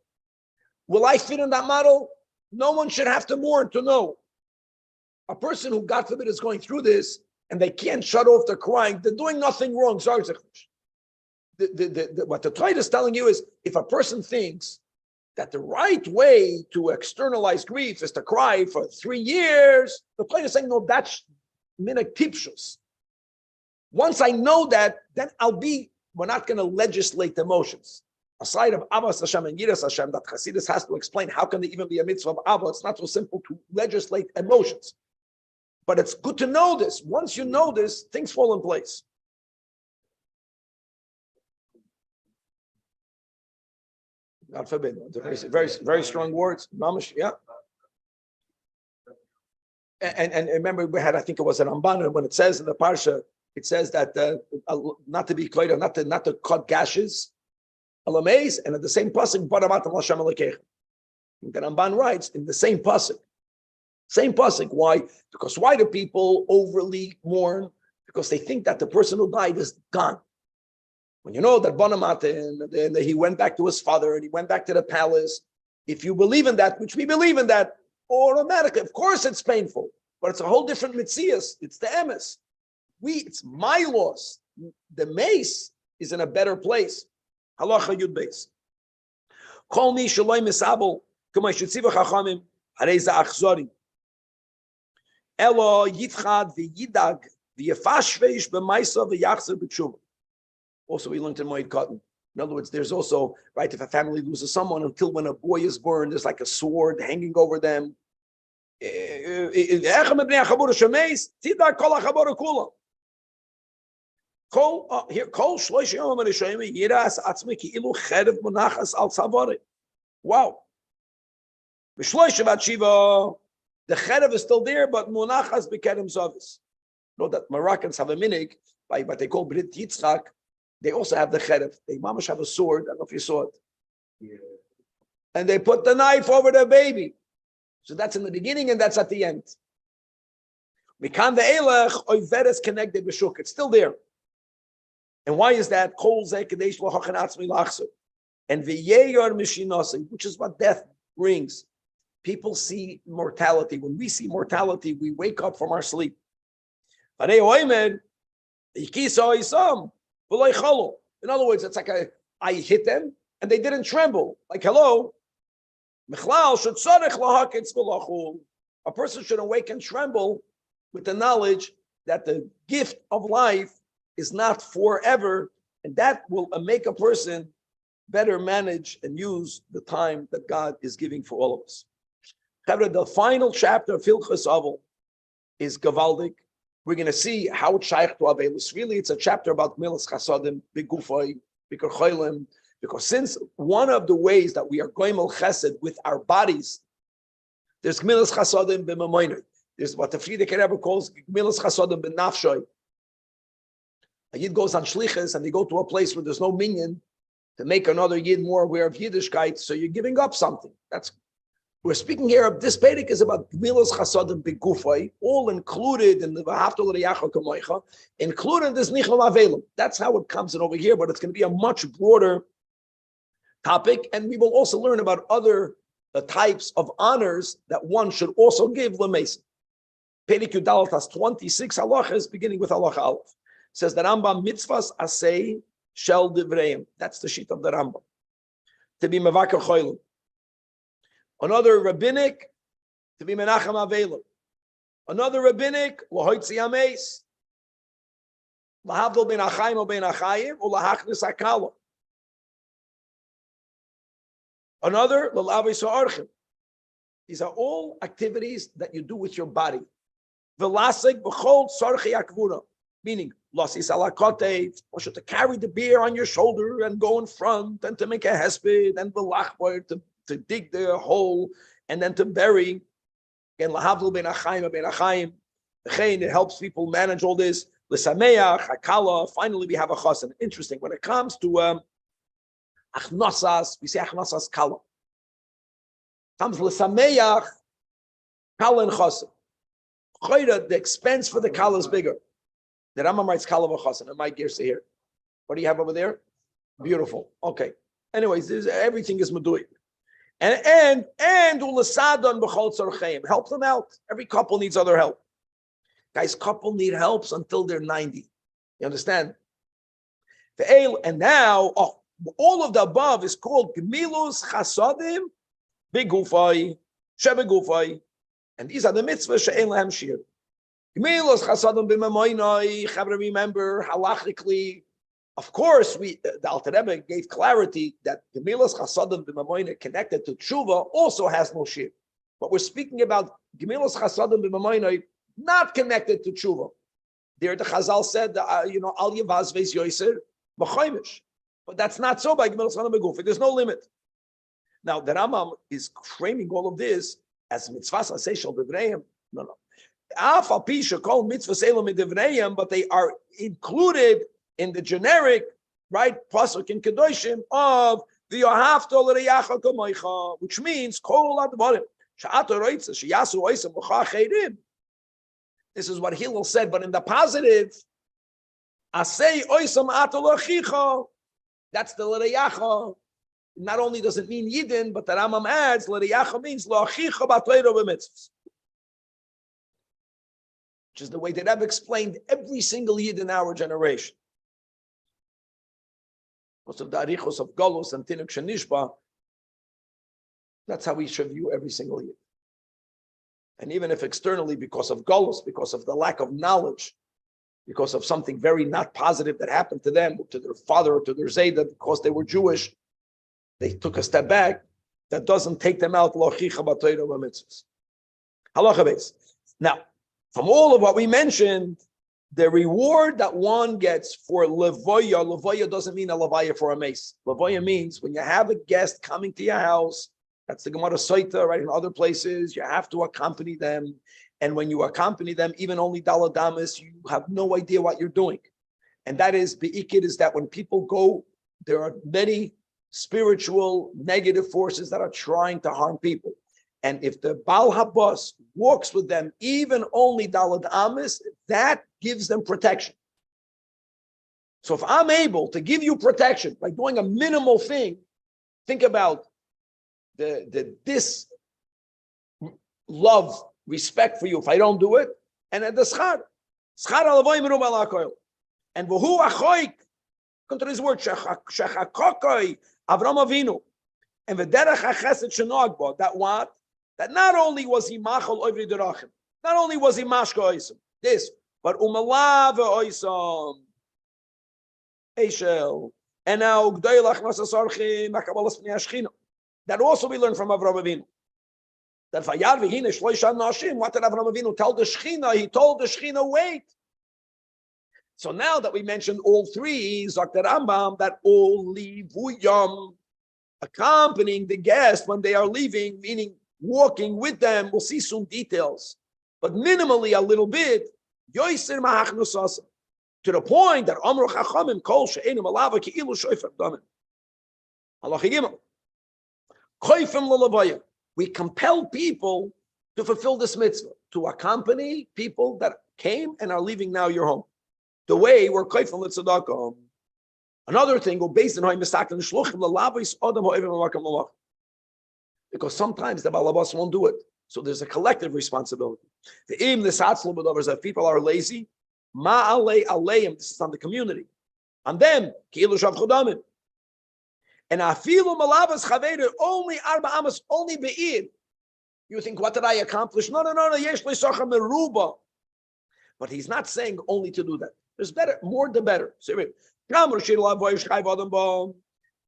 Will I fit in that model? No one should have to mourn to know. A person who, God forbid, is going through this and they can't shut off their crying, they're doing nothing wrong. What the Torah is telling you is, if a person thinks that the right way to externalize grief is to cry for 3 years, the Torah is saying, no, that's minhag tipshus. Once I know that, then we're not going to legislate emotions. Aside of Abbas Hashem and Yiras Hashem, that Hasidus has to explain how can there even be a mitzvah of Abba. It's not so simple to legislate emotions. But it's good to know this. Once you know this, things fall in place. God forbid. Very, very, very strong words. Mamash, yeah. And remember, we had, I think it was an Rambam, when it says in the Parsha, it says that not to be clear, not to cut gashes, alameis, and at the same pasuk, baramat Hashem alekech. The Ramban writes in the same pasuk. Why? Because why do people overly mourn? Because they think that the person who died is gone. When you know that Bonamatin, and he went back to his father and he went back to the palace, if you believe in that, which we believe in that, automatically, of course, it's painful, but it's a whole different mitzias. It's the emes. It's my loss. The mace is in a better place. Halacha Yud Beis. Kol mi shaloi misabel k'may shetziva chachamim harei za achzori. Elo yitchad v'yidag v'yefashveish b'maisa v'yachzer b'tshuva. Also, we learned in Moed Katan. In other words, there's also, right, if a family loses someone, until when a boy is born, there's like a sword hanging over them. Wow. The cherev is still there, but munachas bekedem zavis. Know that Moroccans have a minig by what they call Brit Yitzchak. They also have the cherev. They mamash have a sword. I don't know if you saw it. Yeah. And they put the knife over the baby. So that's in the beginning and that's at the end. Mikan the elech oiver is connected with shuk. It's still there. And why is that? And which is what death brings. People see mortality. When we see mortality, we wake up from our sleep. In other words, it's like I hit them and they didn't tremble. Like, hello. A person should awake and tremble with the knowledge that the gift of life is not forever, and that will make a person better manage and use the time that God is giving for all of us. The final chapter of Hilchos Avol is Gavaldik. We're going to see how it's shaykh to Avelus. Really, it's a chapter about Milas Chasadim, Begufay, Bikar Cholim, because since one of the ways that we are goimel chesed with our bodies, there's Milas Chasadim b'mamoinoi. There's what the Frierdiker Rebbe calls Milas Chasadim b'nafshoy. A Yid goes on shlichus and they go to a place where there's no minyan to make another Yid more aware of Yiddishkeit, so you're giving up something. We're speaking here of this Perek is about Milas Chasadim Begufay, all included in the V'ahavta l'reacha kamoicha, including this Nichol Avelim. That's how it comes in over here, but it's going to be a much broader topic, and we will also learn about other types of honors that one should also give l'meisa. Perek Yudalet has 26 halachas, beginning with halacha aleph. Says the Rambam, mitzvahs asay shel divreim. That's the sheet of the Rambam. To be mevaker choilim. Another rabbinic, to be menachem avelim. Another rabbinic, lahoitzi ameis. Lahavdol ben achayim o ben achayim, or lahachnis hakala. Another, lalavis ha'archim. These are all activities that you do with your body. Velasik b'chol tzarchi akvura, meaning lasis alakote, to carry the beer on your shoulder and go in front, and to make a hesped, and velachbar, to dig the hole, and then to bury. Again, lahavdol ben achayim ben achayim. It helps people manage all this. L'sameach, hakala. Finally, we have a chasen. Interesting. When it comes to achnosas, we say achnosas kala. Comes l'sameach, kala and chasen. The expense for the kala is bigger. The Rambam writes kala v'chasen. And my gears here. What do you have over there? Beautiful. Okay. Anyways, everything is meduik. And ulasadon b'chol tzorcheim. Help them out. Every couple needs other help. Guys, couple need helps until they're 90. You understand? And now, all of the above is called Gemilus Chasadim Bigufai, Shebegufai. And these are the mitzvahs she'en lahem shir. Gemilus Chasadim B'mamoinai. Remember, halachically, of course, the Alter Rebbe gave clarity that Gemilus Chasadim B'mamoinai connected to tshuva also has no shir. But we're speaking about Gemilus Chasadim B'mamoinai not connected to tshuva. There, the Chazal said, al yevaz veis yoser b'choimish. But that's not so by Gemilus Chasadim B'gufay. There's no limit. Now, the Rambam is framing all of this as mitzvahs aseshel b'vreim. No. Af al pi shekol mitzvahs elo midivreim, but they are included in the generic, right, pasuk in kedoshim of the yohavta l'reyacha kamoicha, which means kol advarim she'ata roitza sheyasu oisem b'cha cheirim. This is what Hillel said, but in the positive, asay oisam atal achicha. That's the l'reyacha. Not only does it mean Yidden, but the Rambam adds l'reyacha means l'achicha b'Torah b'mitzvahs, which is the way that I've explained every single Yid in our generation. Most of the arichos of Golos and Tinuk Shenishba, that's how we should view every single Yid. And even if externally, because of Golos, because of the lack of knowledge, because of something very not positive that happened to them, to their father, or to their Zayda, because they were Jewish, they took a step back, that doesn't take them out. Halacha base. Now, from all of what we mentioned, the reward that one gets for levoya doesn't mean a levaya for a mace. Levoya means when you have a guest coming to your house, that's the Gemara Soita, right? In other places, you have to accompany them. And when you accompany them, even only daladamas, you have no idea what you're doing. And that is, be'ikid is that when people go, there are many spiritual negative forces that are trying to harm people. And if the Baal Habas walks with them, even only daladamas, that gives them protection. So if I'm able to give you protection by doing a minimal thing, think about the love, respect for you if I don't do it, and at the schar alavoy merum ala koil, and v'hu achoik, come to this word shechakokoi Avram Avinu, and v'derech hachesed shenog bo, that what? That not only was he machal ovri derachim, not only was he mashka oisam, this, but umalav oisam, Eishel, and now g'doylach nasasarchim hakabalas pnei hashchina. That also we learn from Avraham Avinu. That vayar v'hine shloisha nashim. What did Avraham Avinu tell the Shechina? He told the Shechina, wait. So now that we mentioned all three, Dr. Rambam, that all livuyam, accompanying the guest when they are leaving, meaning walking with them. We'll see some details, but minimally a little bit. Yoiser mahachnusasa, to the point that Amru Chachamim kol she'enim alava ki'ilu shoifer damin. Halacha Gimel. We compel people to fulfill this mitzvah, to accompany people that came and are leaving now your home. The way we're koifim l'tzedakah. Another thing, based on how you mistaken shluchim l'lavis adam ha'evim l'makam l'mach. Because sometimes the balabas won't do it. So there's a collective responsibility. The im the satzlum b'davers, if people are lazy, ma alei aleim. This is on the community, on them ki'ilu shavchu damim. And afilu malavas chaveru only arba amas, only be'ir. You think, what did I accomplish? No. Yesh le'socha meruba. But he's not saying only to do that. There's better, more the better. So,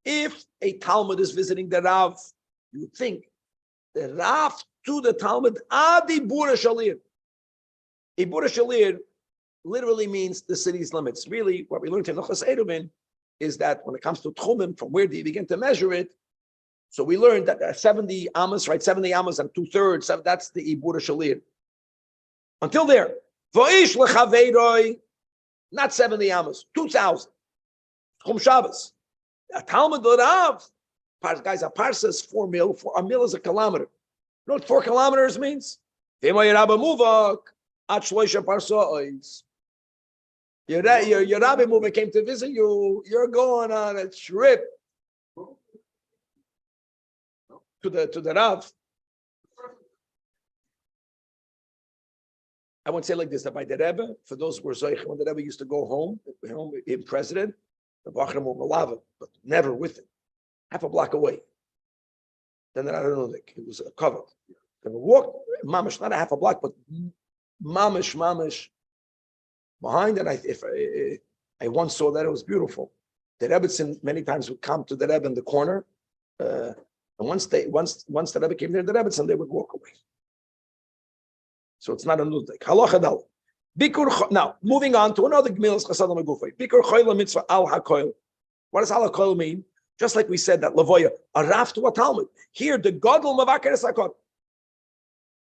if a Talmud is visiting the Rav, you think the Rav to the Talmud, Adi Bura Shalir. A Bura Shalir literally means the city's limits. Really, what we learned in Nochas Eruvin is that when it comes to Tchumim, from where do you begin to measure it? So we learned that 70 amas, right? 70 amas and 2/3, that's the Ibura Shalir. Until there. Vo'ish lechaveiroi, not 70 amas, 2,000. Chum Shabbos. A Talmud Rav, guys, a parsa is 4 mil. A mil is a kilometer. You know what 4 kilometers means? Your rabbi Muvak came to visit you. You're going on a trip to the Rav. I won't say like this, that by the Rebbe, for those who were Zajac, when the Rebbe used to go home in president, the Bachram were Malava, but never with him, half a block away. Then I don't know, like, it was covered. Then we walked, mamish, not a half a block, but mamish, behind it. I once saw that, it was beautiful. The Rebbetzin many times would come to the Rebbe in the corner, and once the Rebbe came there, the Rebbetzin, they would walk away. So it's not a nudnik. Halacha dal. Now, moving on to another gemilas chasadim agufay. Bikur choyla mitzvah al hakoil. What does al hakoil mean? Just like we said that lavoya, a raf to a talmud. Here, the godel mavaker es hakot.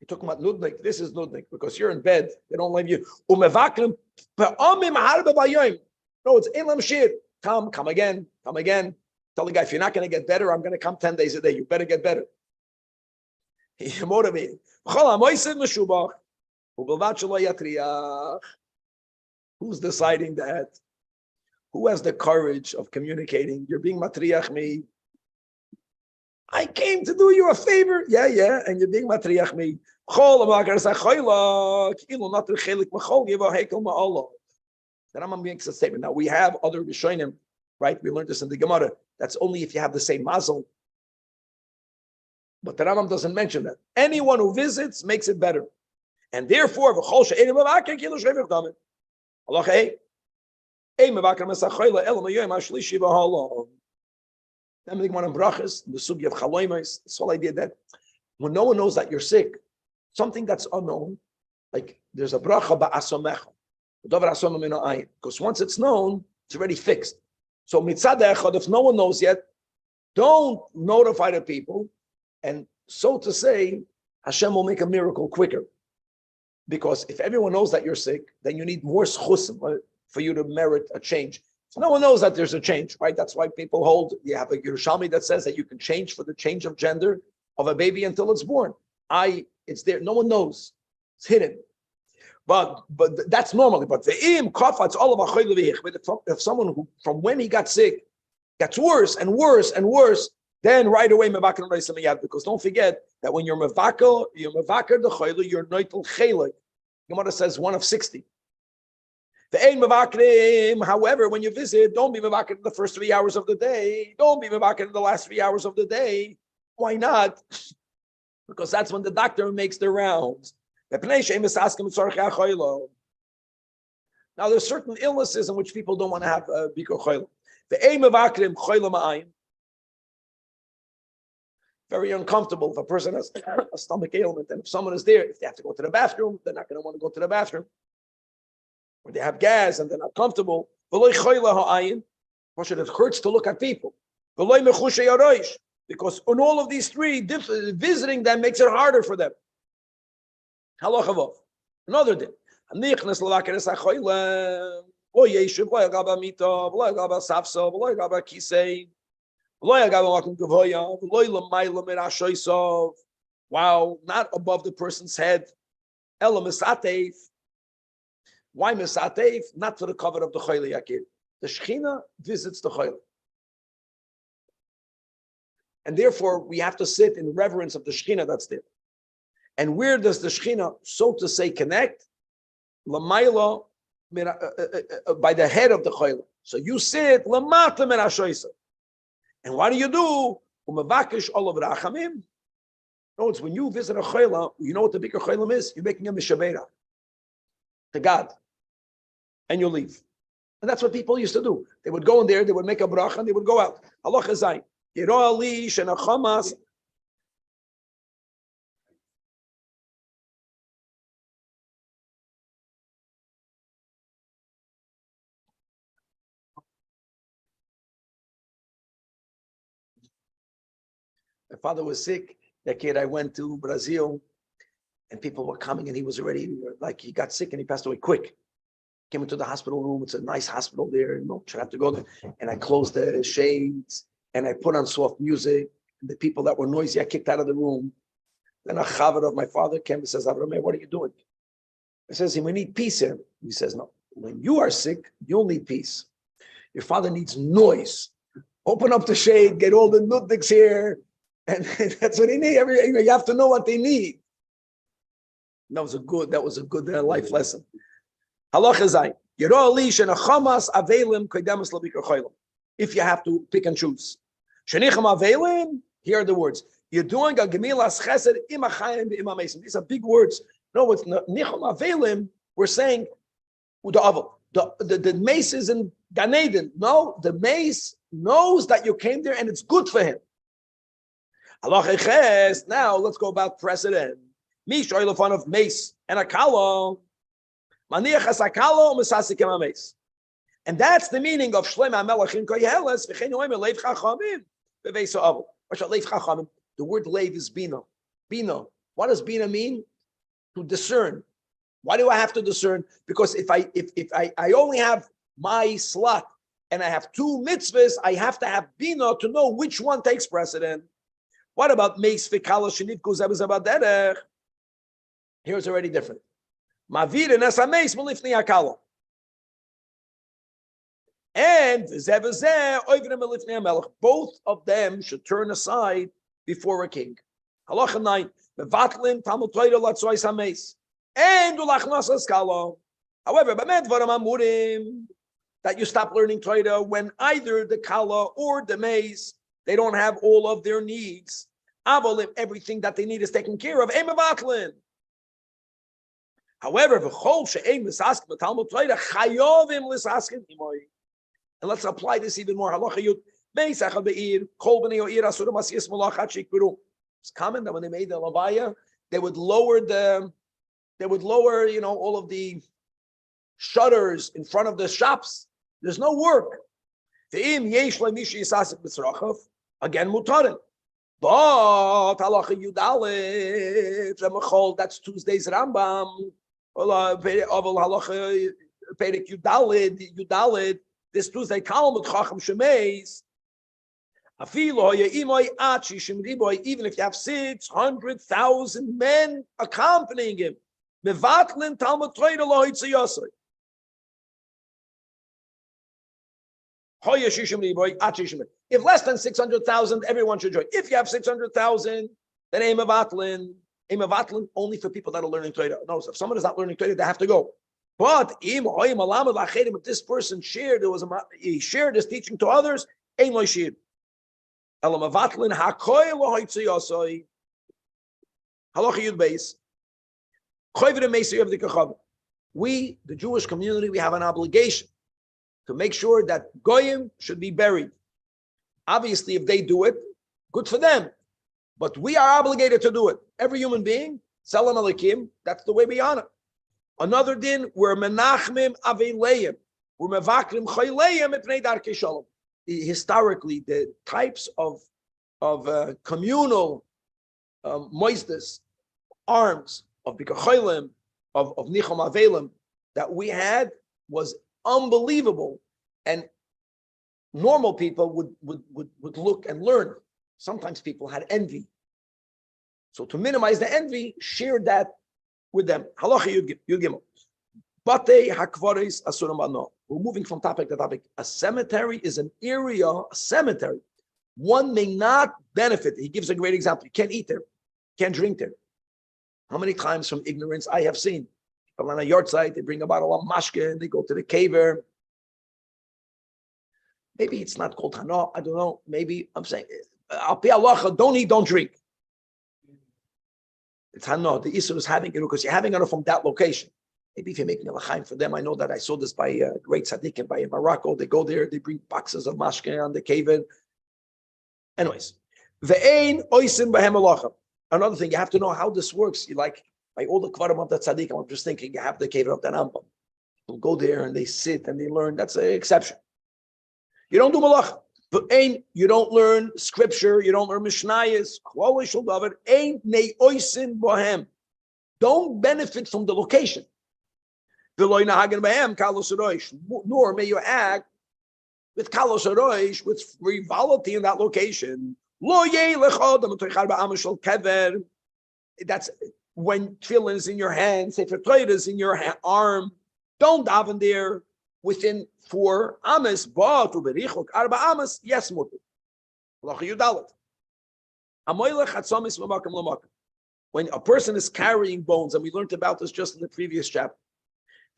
You're talking about nudnik. This is nudnik because you're in bed. They don't leave you. Umevakrim pe'amim harbe bayom. No, it's elam shir. Come again. Tell the guy, if you're not going to get better, I'm going to come 10 days a day. You better get better. You're motivated. Who's deciding that? Who has the courage of communicating? You're being matriach me. I came to do you a favor. Yeah, and you're being matriach me. The Rambam makes a statement. Now we have other Rishonim, right? We learned this in the Gemara. That's only if you have the same mazel. But the Rambam doesn't mention that. Anyone who visits makes it better. And therefore, this whole idea that when no one knows that you're sick, something that's unknown, like there's a bracha ba'asomecha, because once it's known, it's already fixed. So mitzad echad, if no one knows yet, don't notify the people. And so to say, Hashem will make a miracle quicker. Because if everyone knows that you're sick, then you need more schusim for you to merit a change. So no one knows that there's a change, right? That's why people hold, you have a Yerushalmi that says that you can change for the change of gender of a baby until it's born. It's there, no one knows. It's hidden. But that's normally. But the kafa, it's all about if someone who, from when he got sick, gets worse and worse and worse, then right away mevaker reisam yad, because don't forget that when you're mevaker the chayla, you're noitel chelik. Gemara says 1 of 60. The ein mevakrim. However, when you visit, don't be mevaker in the first 3 hours of the day. Don't be mevaker in the last 3 hours of the day. Why not? Because that's when the doctor makes the rounds. Now there's certain illnesses in which people don't want to have bikur chayla. The ein mevakrim chayla ma'ayin. Very uncomfortable if a person has a stomach ailment, and if someone is there, if they have to go to the bathroom, they're not going to want to go to the bathroom. Or they have gas and they're not comfortable. It hurts to look at people. Because on all of these three, visiting them makes it harder for them. Another thing. Wow, not above the person's head. Why misateif? Not for the cover of the chayla yakir. The Shechina visits the chayla. And therefore, we have to sit in reverence of the Shechina that's there. And where does the Shechina, so to say, connect? Lamayla, by the head of the chayla. So you sit lamata min hashoisa. And what do? Umavakish olav rachamim. No, it's when you visit a chayla, you know what the bigger chaylam is? You're making a mishavera to God. And you leave. And that's what people used to do. They would go in there, they would make a bracha, and they would go out. Halacha zayin. Yiro ali shena chamas. My father was sick. That kid, I went to Brazil, and people were coming, and he was already, like, he got sick and he passed away quick. Came into the hospital room. It's a nice hospital there. Should have to go there. And I closed the shades and I put on soft music. And the people that were noisy, I kicked out of the room. Then a chaver of my father came and says, Avraham, what are you doing? I says, we need peace here. He says, no, when you are sick, you'll need peace. Your father needs noise. Open up the shade, get all the nutniks here. And that's what they need. You have to know what they need. That was a good life lesson. Halacha zayin. If you have to pick and choose. Here are the words. You're doing a gemilas chesed im hachayim im hamesim. These are big words. No, with nicham avelim, we're saying the mace is in Gan Eden. No, the mace knows that you came there and it's good for him. Halacha ches. Now let's go about precedent. Mi shoylofan of mace and a kalo. And that's the meaning of Shlomo HaMelech in Koheles. The word leiv is bina. Bina. What does bina mean? To discern. Why do I have to discern? Because if I only have my slot and I have two mitzvahs, I have to have bina to know which one takes precedent. What about meis fikala shenit kuzav zabaderech? Here's already different. And both of them should turn aside before a king. Halacha 9. However, that you stop learning Torah when either the kala or the mace, they don't have all of their needs. If everything that they need is taken care of, however, and let's apply this even more. It's common that when they made the lavaya, they would lower, all of the shutters in front of the shops. There's no work. Again, mutarin. But halacha yudalit, that's Tuesday's Rambam. Yudalit, this Tuesday Talmud Chacham Shemeis. Even if you have 600,000 men accompanying him, mevatlin Talmud Torah lo hitzayasai. If less than 600,000, everyone should join. If you have 600,000, then aim of Atlin only for people that are learning Torah. No, so if someone is not learning Torah, they have to go. But if this person shared his teaching to others, aim lo shir. Halacha Yud Beis. We, the Jewish community, we have an obligation to make sure that goyim should be buried. Obviously, if they do it, good for them. But we are obligated to do it. Every human being, salam alaikum, that's the way we honor. Another din, we're menachmim aveileim. We're mevakrim chayleim etnei darkei shalom. Historically, the types of communal moistus, arms, of bikachaylim, of nicham avelim that we had was unbelievable, and normal people would look and learn. Sometimes people had envy, so to minimize the envy, share that with them. Halacha Yud Gimel. Batei hakvaris asurim bano. We're moving from topic to topic. A cemetery is an area. A cemetery, one may not benefit. He gives a great example. You can't eat there, can't drink there. How many times from ignorance I have seen people on a yard site, they bring a bottle of mashke and they go to the caver. Maybe it's not called hana, I don't know. Maybe I'm saying, al pi halacha, don't eat, don't drink. It's hana. The Isur is having it because you're having it from that location. Maybe if you're making a l'chaim for them, I know that I saw this by great tzaddikim by Morocco. They go there, they bring boxes of mashke on the cave. Anyways, ve'ein oisim b'hem halacha. Another thing, you have to know how this works. You like by all the kvarim of the tzaddikim. I'm just thinking you have the cave of the Rambam. People go there and they sit and they learn. That's an exception. You don't do malacha. But you don't learn scripture. You don't learn mishnayos. Don't benefit from the location. Nor may you act with kalos haroish, with frivolity in that location. That's when tefillin is in your hand, sefer Torah is in your arm. Don't daven there within 4 amas, but uberichok arba amas, yes, mutter. When a person is carrying bones, and we learned about this just in the previous chapter,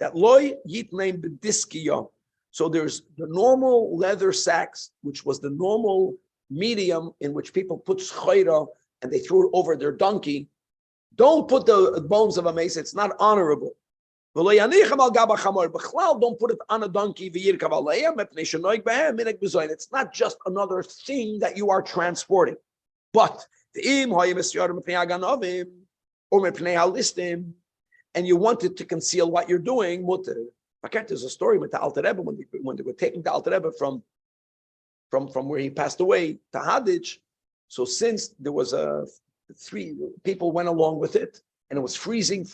that loy yitneim b'diskiya. So there's the normal leather sacks, which was the normal medium in which people put schayra and they threw it over their donkey. Don't put the bones of a mace; it's not honorable. Don't put it on a donkey. It's not just another thing that you are transporting. But and you wanted to conceal what you're doing, there's a story with the Alter Rebbe when they were taking the Alter Rebbe from where he passed away to Hadich. So since there was 3 people went along with it, and it was freezing.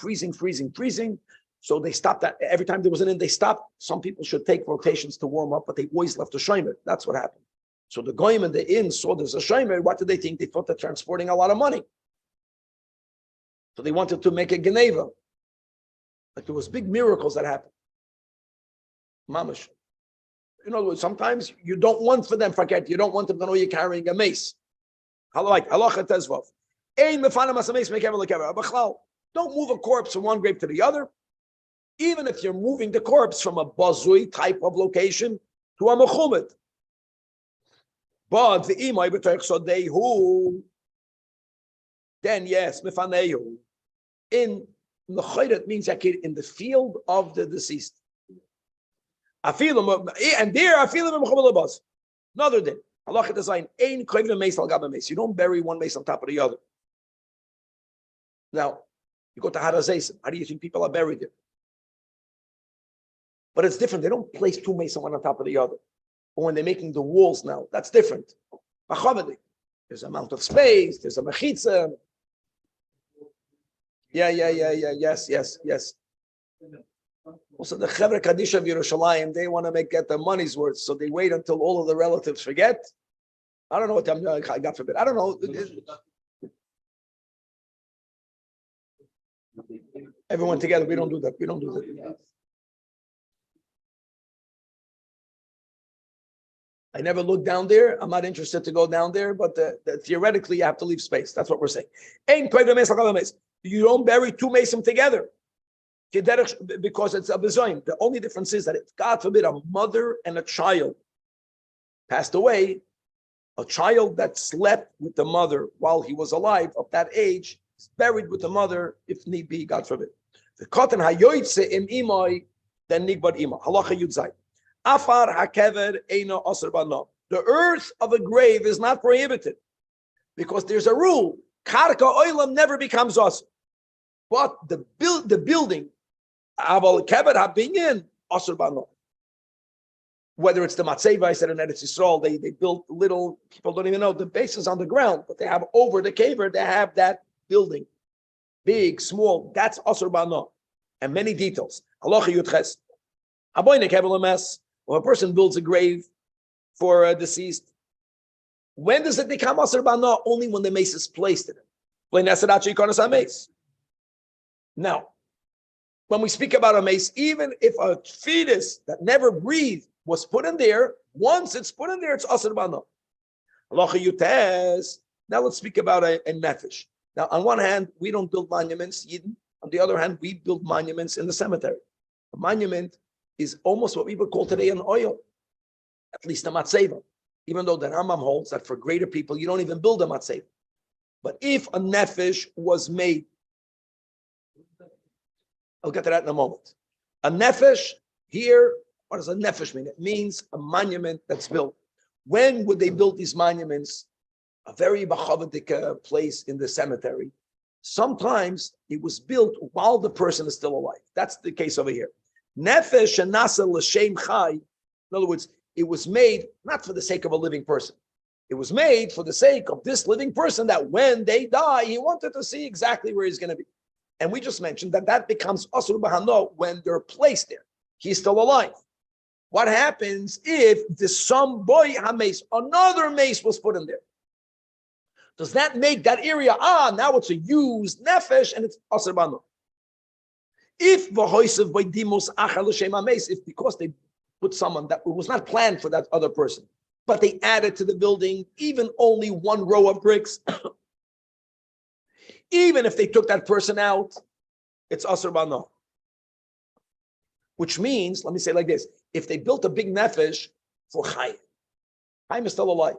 So they stopped that every time there was an inn, they stopped. Some people should take rotations to warm up, but they always left a shomer. That's what happened. So the goyim in the inn saw there's a shomer. What did they think? They thought they're transporting a lot of money. So they wanted to make a geneva. Like there was big miracles that happened. Mamash. In other words, sometimes you don't want for them, forget, you don't want them to know you're carrying a mace. Like halacha tezvav. Don't move a corpse from one grave to the other. Even if you're moving the corpse from a bazui type of location to a mechumit. But the imay b'toich then yes, mifanehu. In mechayret means in the field of the deceased. And there I feel him mechumit. Another thing, halacha design ein koivim mace al gaba mace. You don't bury one mace on top of the other. Now you go to Harazeisim. How do you think people are buried there? But it's different. They don't place 2 mason one on top of the other. Or when they're making the walls now, that's different. There's an amount of space. There's a mechitza. Yes. Also, the Chevra Kadisha of Yerushalayim, they want to get their money's worth, so they wait until all of the relatives forget. I don't know what I'm doing. God forbid. I don't know. Everyone together. We don't do that. I never looked down there. I'm not interested to go down there, but theoretically, you have to leave space. That's what we're saying. You don't bury 2 mason together because it's a bezoim. The only difference is that if, God forbid, a mother and a child passed away, a child that slept with the mother while he was alive of that age is buried with the mother if need be, God forbid. The cotton hayoytse im imoy, then nigbad ima. Halacha yudzai. Afar hakever eino aser bano. The earth of a grave is not prohibited because there's a rule. Karka oilam never becomes aser. But the building, aval kever habinyan aser bano. Whether it's the Matzeva, I said in Eretz Yisrael, they built little, people don't even know, the base is on the ground, but they have over the caver, they have that building. Big, small, that's Asur Bano. And many details. Halacha Yudches. Aboyne kevel mess. When a person builds a grave for a deceased, when does it become Asur Bano? Only when the mace is placed in it. Now, when we speak about a mace, even if a fetus that never breathed was put in there, once it's put in there, it's Asur Bano. Halacha Yutes. Now let's speak about a nefesh. Now, on one hand, we don't build monuments, Yidden. On the other hand, we build monuments in the cemetery. A monument is almost what we would call today an oil, at least a matzeva. Even though the Rambam holds that for greater people, you don't even build a matzeva. But if a nefesh was made, I'll get to that in a moment. A nefesh here, what does a nefesh mean? It means a monument that's built. When would they build these monuments? A very bachavadik place in the cemetery. Sometimes it was built while the person is still alive. That's the case over here. Nefesh and nasa l'shem chai. In other words, it was made not for the sake of a living person. It was made for the sake of this living person that when they die, he wanted to see exactly where he's going to be. And we just mentioned that that becomes asur b'hano when they're placed there. He's still alive. What happens if the some boy hames, another mace was put in there? Does that make that area, now it's a used nefesh and it's asur b'hano? If v'hoisev by dimos achar l'shem hames, if because they put someone that was not planned for that other person, but they added to the building even only one row of bricks, even if they took that person out, it's asur b'hano. Which means, let me say it like this, if they built a big nefesh for Chaim, Chaim is still alive,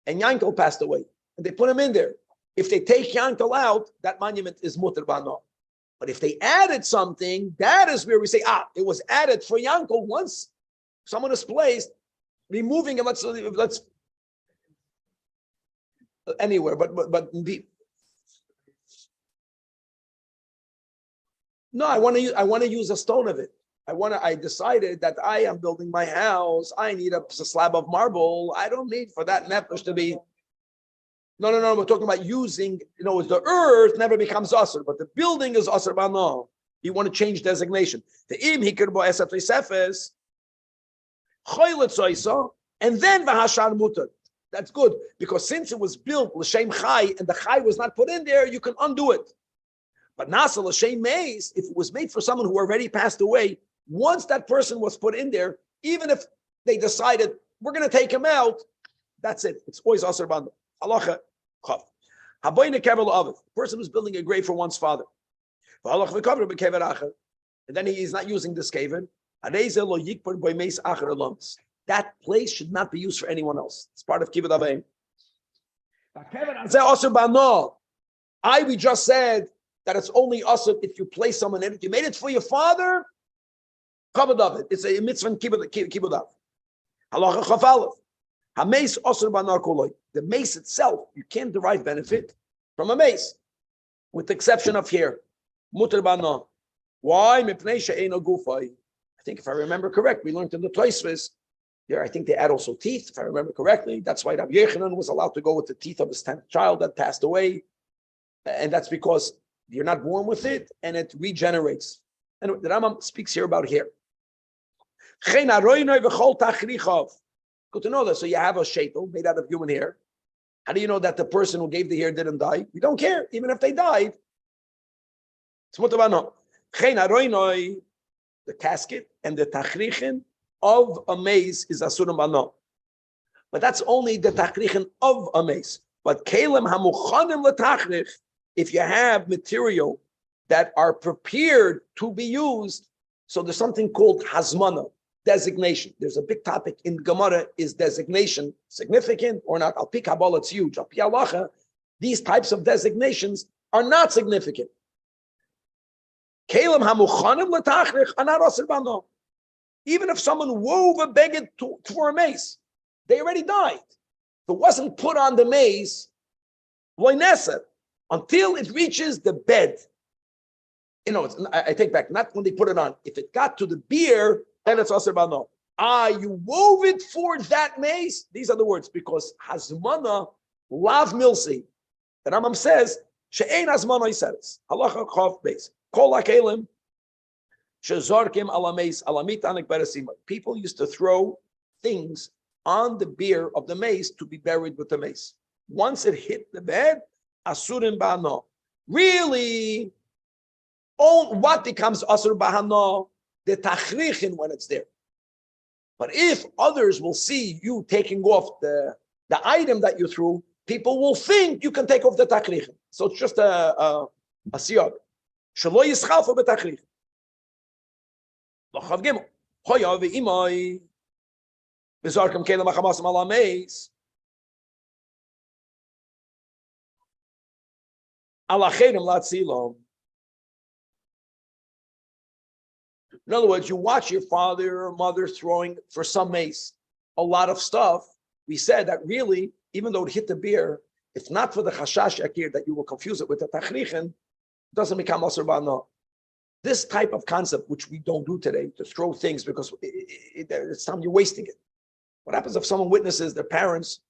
and Yankel passed away, and they put him in there. If they take Yankel out, that monument is mutar b'hano. But if they added something, that is where we say, it was added for Yankel. Once someone is placed, removing him, let's anywhere, but no, I want to use a stone of it. I decided that I am building my house. I need a slab of marble. I don't need for that nefesh to be. No. We're talking about using, the earth never becomes asur, but the building is asur b'hano. You want to change designation. The im hikir bo esat sefes, choylet and then v'hashar mutar. That's good, because since it was built l'shem chai and the chai was not put in there, you can undo it. But nasa l'shem meis, if it was made for someone who already passed away, once that person was put in there, even if they decided we're going to take him out, that's it. It's always asur b'hano. Halacha chav. Haboyne kever l'avif. Person who's building a grave for one's father. V'halach v'kaver b'kever acher. And then he is not using this kever. Areze lo yikpar by meis acher alums. That place should not be used for anyone else. It's part of kibbud avayim. Asur b'hano. We just said that it's only asur if you place someone in it. You made it for your father. Kavod of it. It's a mitzvah kibbud av. Halacha chav aleph. Hameis asur b'hano koloi. The mace itself, you can't derive benefit from a mace, with the exception of here. Mutar b'hano. Why? Mipnei she'eino gufay. I think if I remember correct, we learned in the Tosfos. Here, I think they add also teeth, if I remember correctly. That's why Rabbi Yochanan was allowed to go with the teeth of his 10th child that passed away. And that's because you're not born with it, and it regenerates. And the Rambam speaks here about here. Good to know that. So you have a sheitel made out of human hair. How do you know that the person who gave the hair didn't die? We don't care, even if they died. It's mutar b'hano. The casket and the tachrichin of a mace is asur b'hano. But that's only the tachrichin of a mace. But kelem hamuchanim letachrich, if you have material that are prepared to be used, so there's something called hazmana, designation. There's a big topic in Gemara: is designation significant or not? Al pi Kabbalah, it's huge. Al pi halacha, these types of designations are not significant. Kelem hamuchanim letachrich anar asur b'hano. Even if someone wove a beged for a mace, they already died. If it wasn't put on the mace, until it reaches the bed. I take back, not when they put it on. If it got to the beer, then it's asur b'hano. You wove it for that mace. These are the words, because hazmana lav milsi. The Rambam says, she'ein hazmana yiseres. Halacha chav beis. Kol hakelim shezorkim alameis alamit anik beresima. People used to throw things on the bier of the mace to be buried with the mace. Once it hit the bed, asurim b'hano. Really, what becomes asur b'hano? The tachrichin when it's there. But if others will see you taking off the item that you threw, people will think you can take off the tachrichin. So it's just a siyag. Shelo yischalfu b'tachrichin. L'chav gimel. Hoya ve'imai. V'zarkem kelem hachamasim ala meis. Ala cherim latzilom. In other words, you watch your father or mother throwing for some mace a lot of stuff. We said that really, even though it hit the beer, if not for the chashash yakir that you will confuse it with the tachrichen, it doesn't become asur ba'ana. This type of concept, which we don't do today, to throw things because it's time you're wasting it. What happens if someone witnesses their parents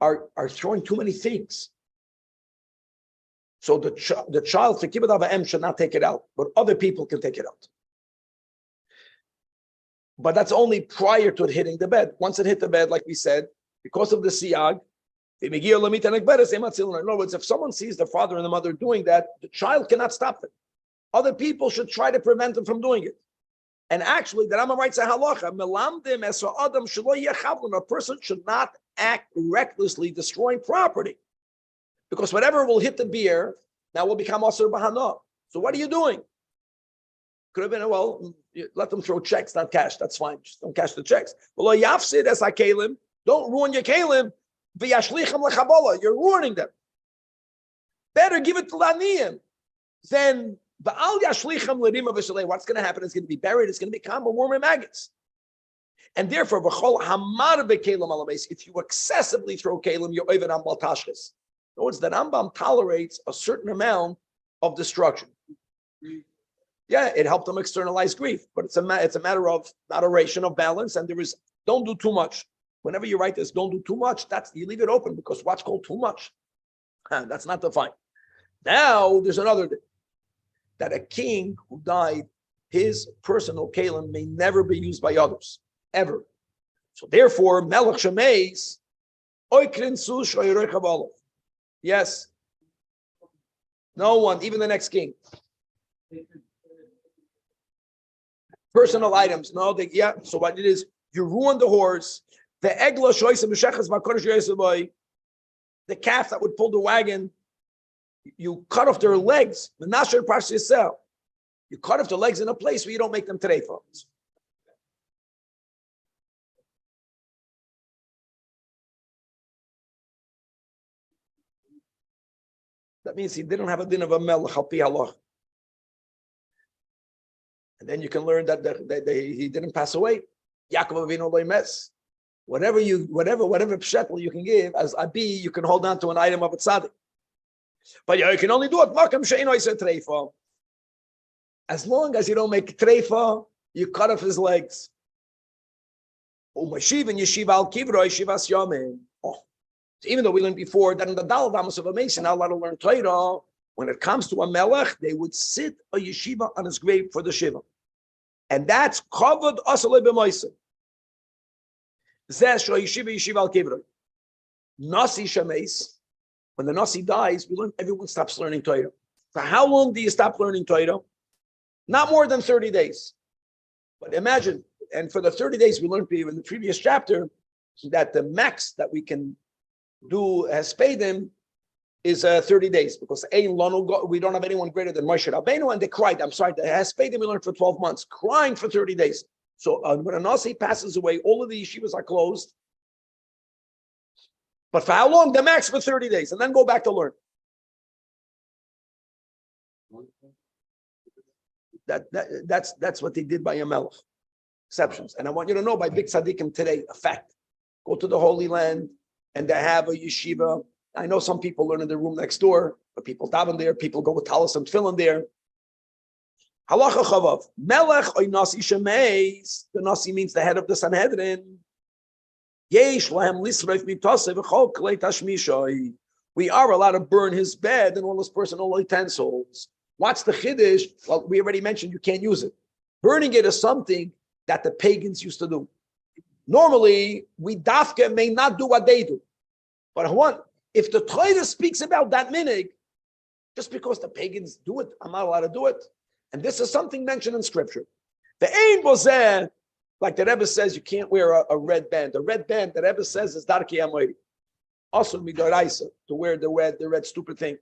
are throwing too many things? So the child, for kibbut avayim, should not take it out, but other people can take it out. But that's only prior to it hitting the bed. Once it hit the bed, like we said, because of the siyag, in other words, if someone sees the father and the mother doing that, the child cannot stop them. Other people should try to prevent them from doing it. And actually, the Rambam writes a halacha, a person should not act recklessly destroying property. Because whatever will hit the beer, now will become asur b'hana. So what are you doing? Could have been, well, let them throw checks, not cash. That's fine. Just don't cash the checks. Don't ruin your kalim. You're ruining them. Better give it to laniyim. Then what's going to happen? It's going to be buried. It's going to become a worm and maggots. And therefore, if you excessively throw kalim, you're over on baltashkes. In other words, the Rambam tolerates a certain amount of destruction. Yeah, it helped them externalize grief, but it's a matter of moderation, of balance, and don't do too much. Whenever you write this, don't do too much. You leave it open because what's called too much? That's not defined. Now there's another thing, that a king who died, his personal kalim may never be used by others ever. So therefore, melech shemeis oikrin su shoyrei chavalov. Yes. No one, even the next king. Personal items. No, so what it is, you ruin the horse. The egla shoysim b'shechas v'kodesh yosevoy, the calf that would pull the wagon, you cut off their legs. Menasher pash yisel. You cut off the legs in a place where you don't make them terefa. That means he didn't have a din of a melech al pi halach. And then you can learn that he didn't pass away. Yaakov Avinu lo mes. Whatever pshetel you can give as abi, you can hold on to an item of a tzaddik. But you can only do it makam she'ino yiseh treifa. As long as you don't make treifa, you cut off his legs. U'mashiv and yeshiva al kivro yeshivas yamin. So even though we learned before that in the Daled Amos of a Mason, not allowed to learn Torah, when it comes to a melech, they would sit a yeshiva on his grave for the shiva. And that's covered asalei b'moisim. Zeh shlo yeshiva al kivroi. Nasi shemeis, when the Nasi dies, everyone stops learning Torah. For how long do you stop learning Torah? Not more than 30 days. But imagine, and for the 30 days we learned in the previous chapter, that the max that we can do has paid him is 30 days, because we don't have anyone greater than Moshe Rabbeinu, and they cried. I'm sorry, the Haspedim we learned for 12 months, crying for 30 days. So when a Nasi passes away, all of the yeshivas are closed. But for how long? The max for 30 days, and then go back to learn. That's what they did by Yamelech. Exceptions. And I want you to know by big tzaddikim today, a fact. Go to the Holy Land, and they have a yeshiva. I know some people learn in the room next door, but people daven there, people go with talis and tefillin there. Halacha chavav. Melech oy nasi shemeis. The nasi means the head of the Sanhedrin. Yesh lahem lisreif mitase v'chol klei tashmishay. We are allowed to burn his bed and all his personal utensils. What's the chiddush? Well, we already mentioned you can't use it. Burning it is something that the pagans used to do. Normally, we dafka may not do what they do. But if the Torah speaks about that minig, just because the pagans do it, I'm not allowed to do it. And this is something mentioned in scripture. The ein bozeh, like the Rebbe says, you can't wear a red band. The red band, the Rebbe says, is darki amoyri. Also midoraisa, to wear the red stupid thing.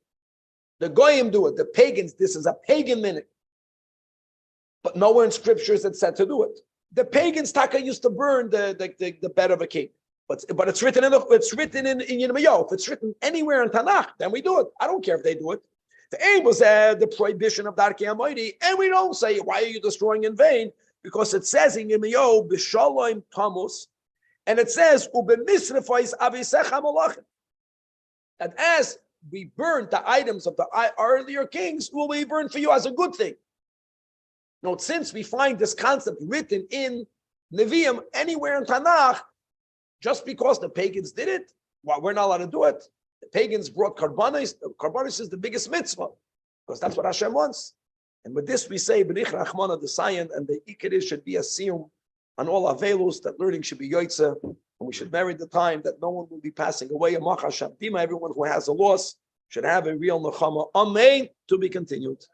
The goyim do it. The pagans, this is a pagan minig. But nowhere in scriptures that said to do it. The pagans taka used to burn the bed of a king. But it's written in Yirmiyahu. If it's written anywhere in Tanakh, then we do it. I don't care if they do it. The aim was the prohibition of Darkei Hamoedi, and we don't say, why are you destroying in vain? Because it says in Yirmiyahu, B'Shalom Tamus, and it says, U'B'Misrefos Avisecha Malachim, that as we burned the items of the earlier kings, will be burned for you as a good thing. Now, since we find this concept written in Nevi'im, anywhere in Tanakh, just because the pagans did it, well, we're not allowed to do it. The pagans brought karbanis. Karbanis is the biggest mitzvah, because that's what Hashem wants. And with this we say, B'nich Rachmana the Sayan, and the Ikeris should be a siyum on all Avelus, that learning should be yoitze, and we should merit the time that no one will be passing away. Everyone who has a loss should have a real nechama. Amen. To be continued.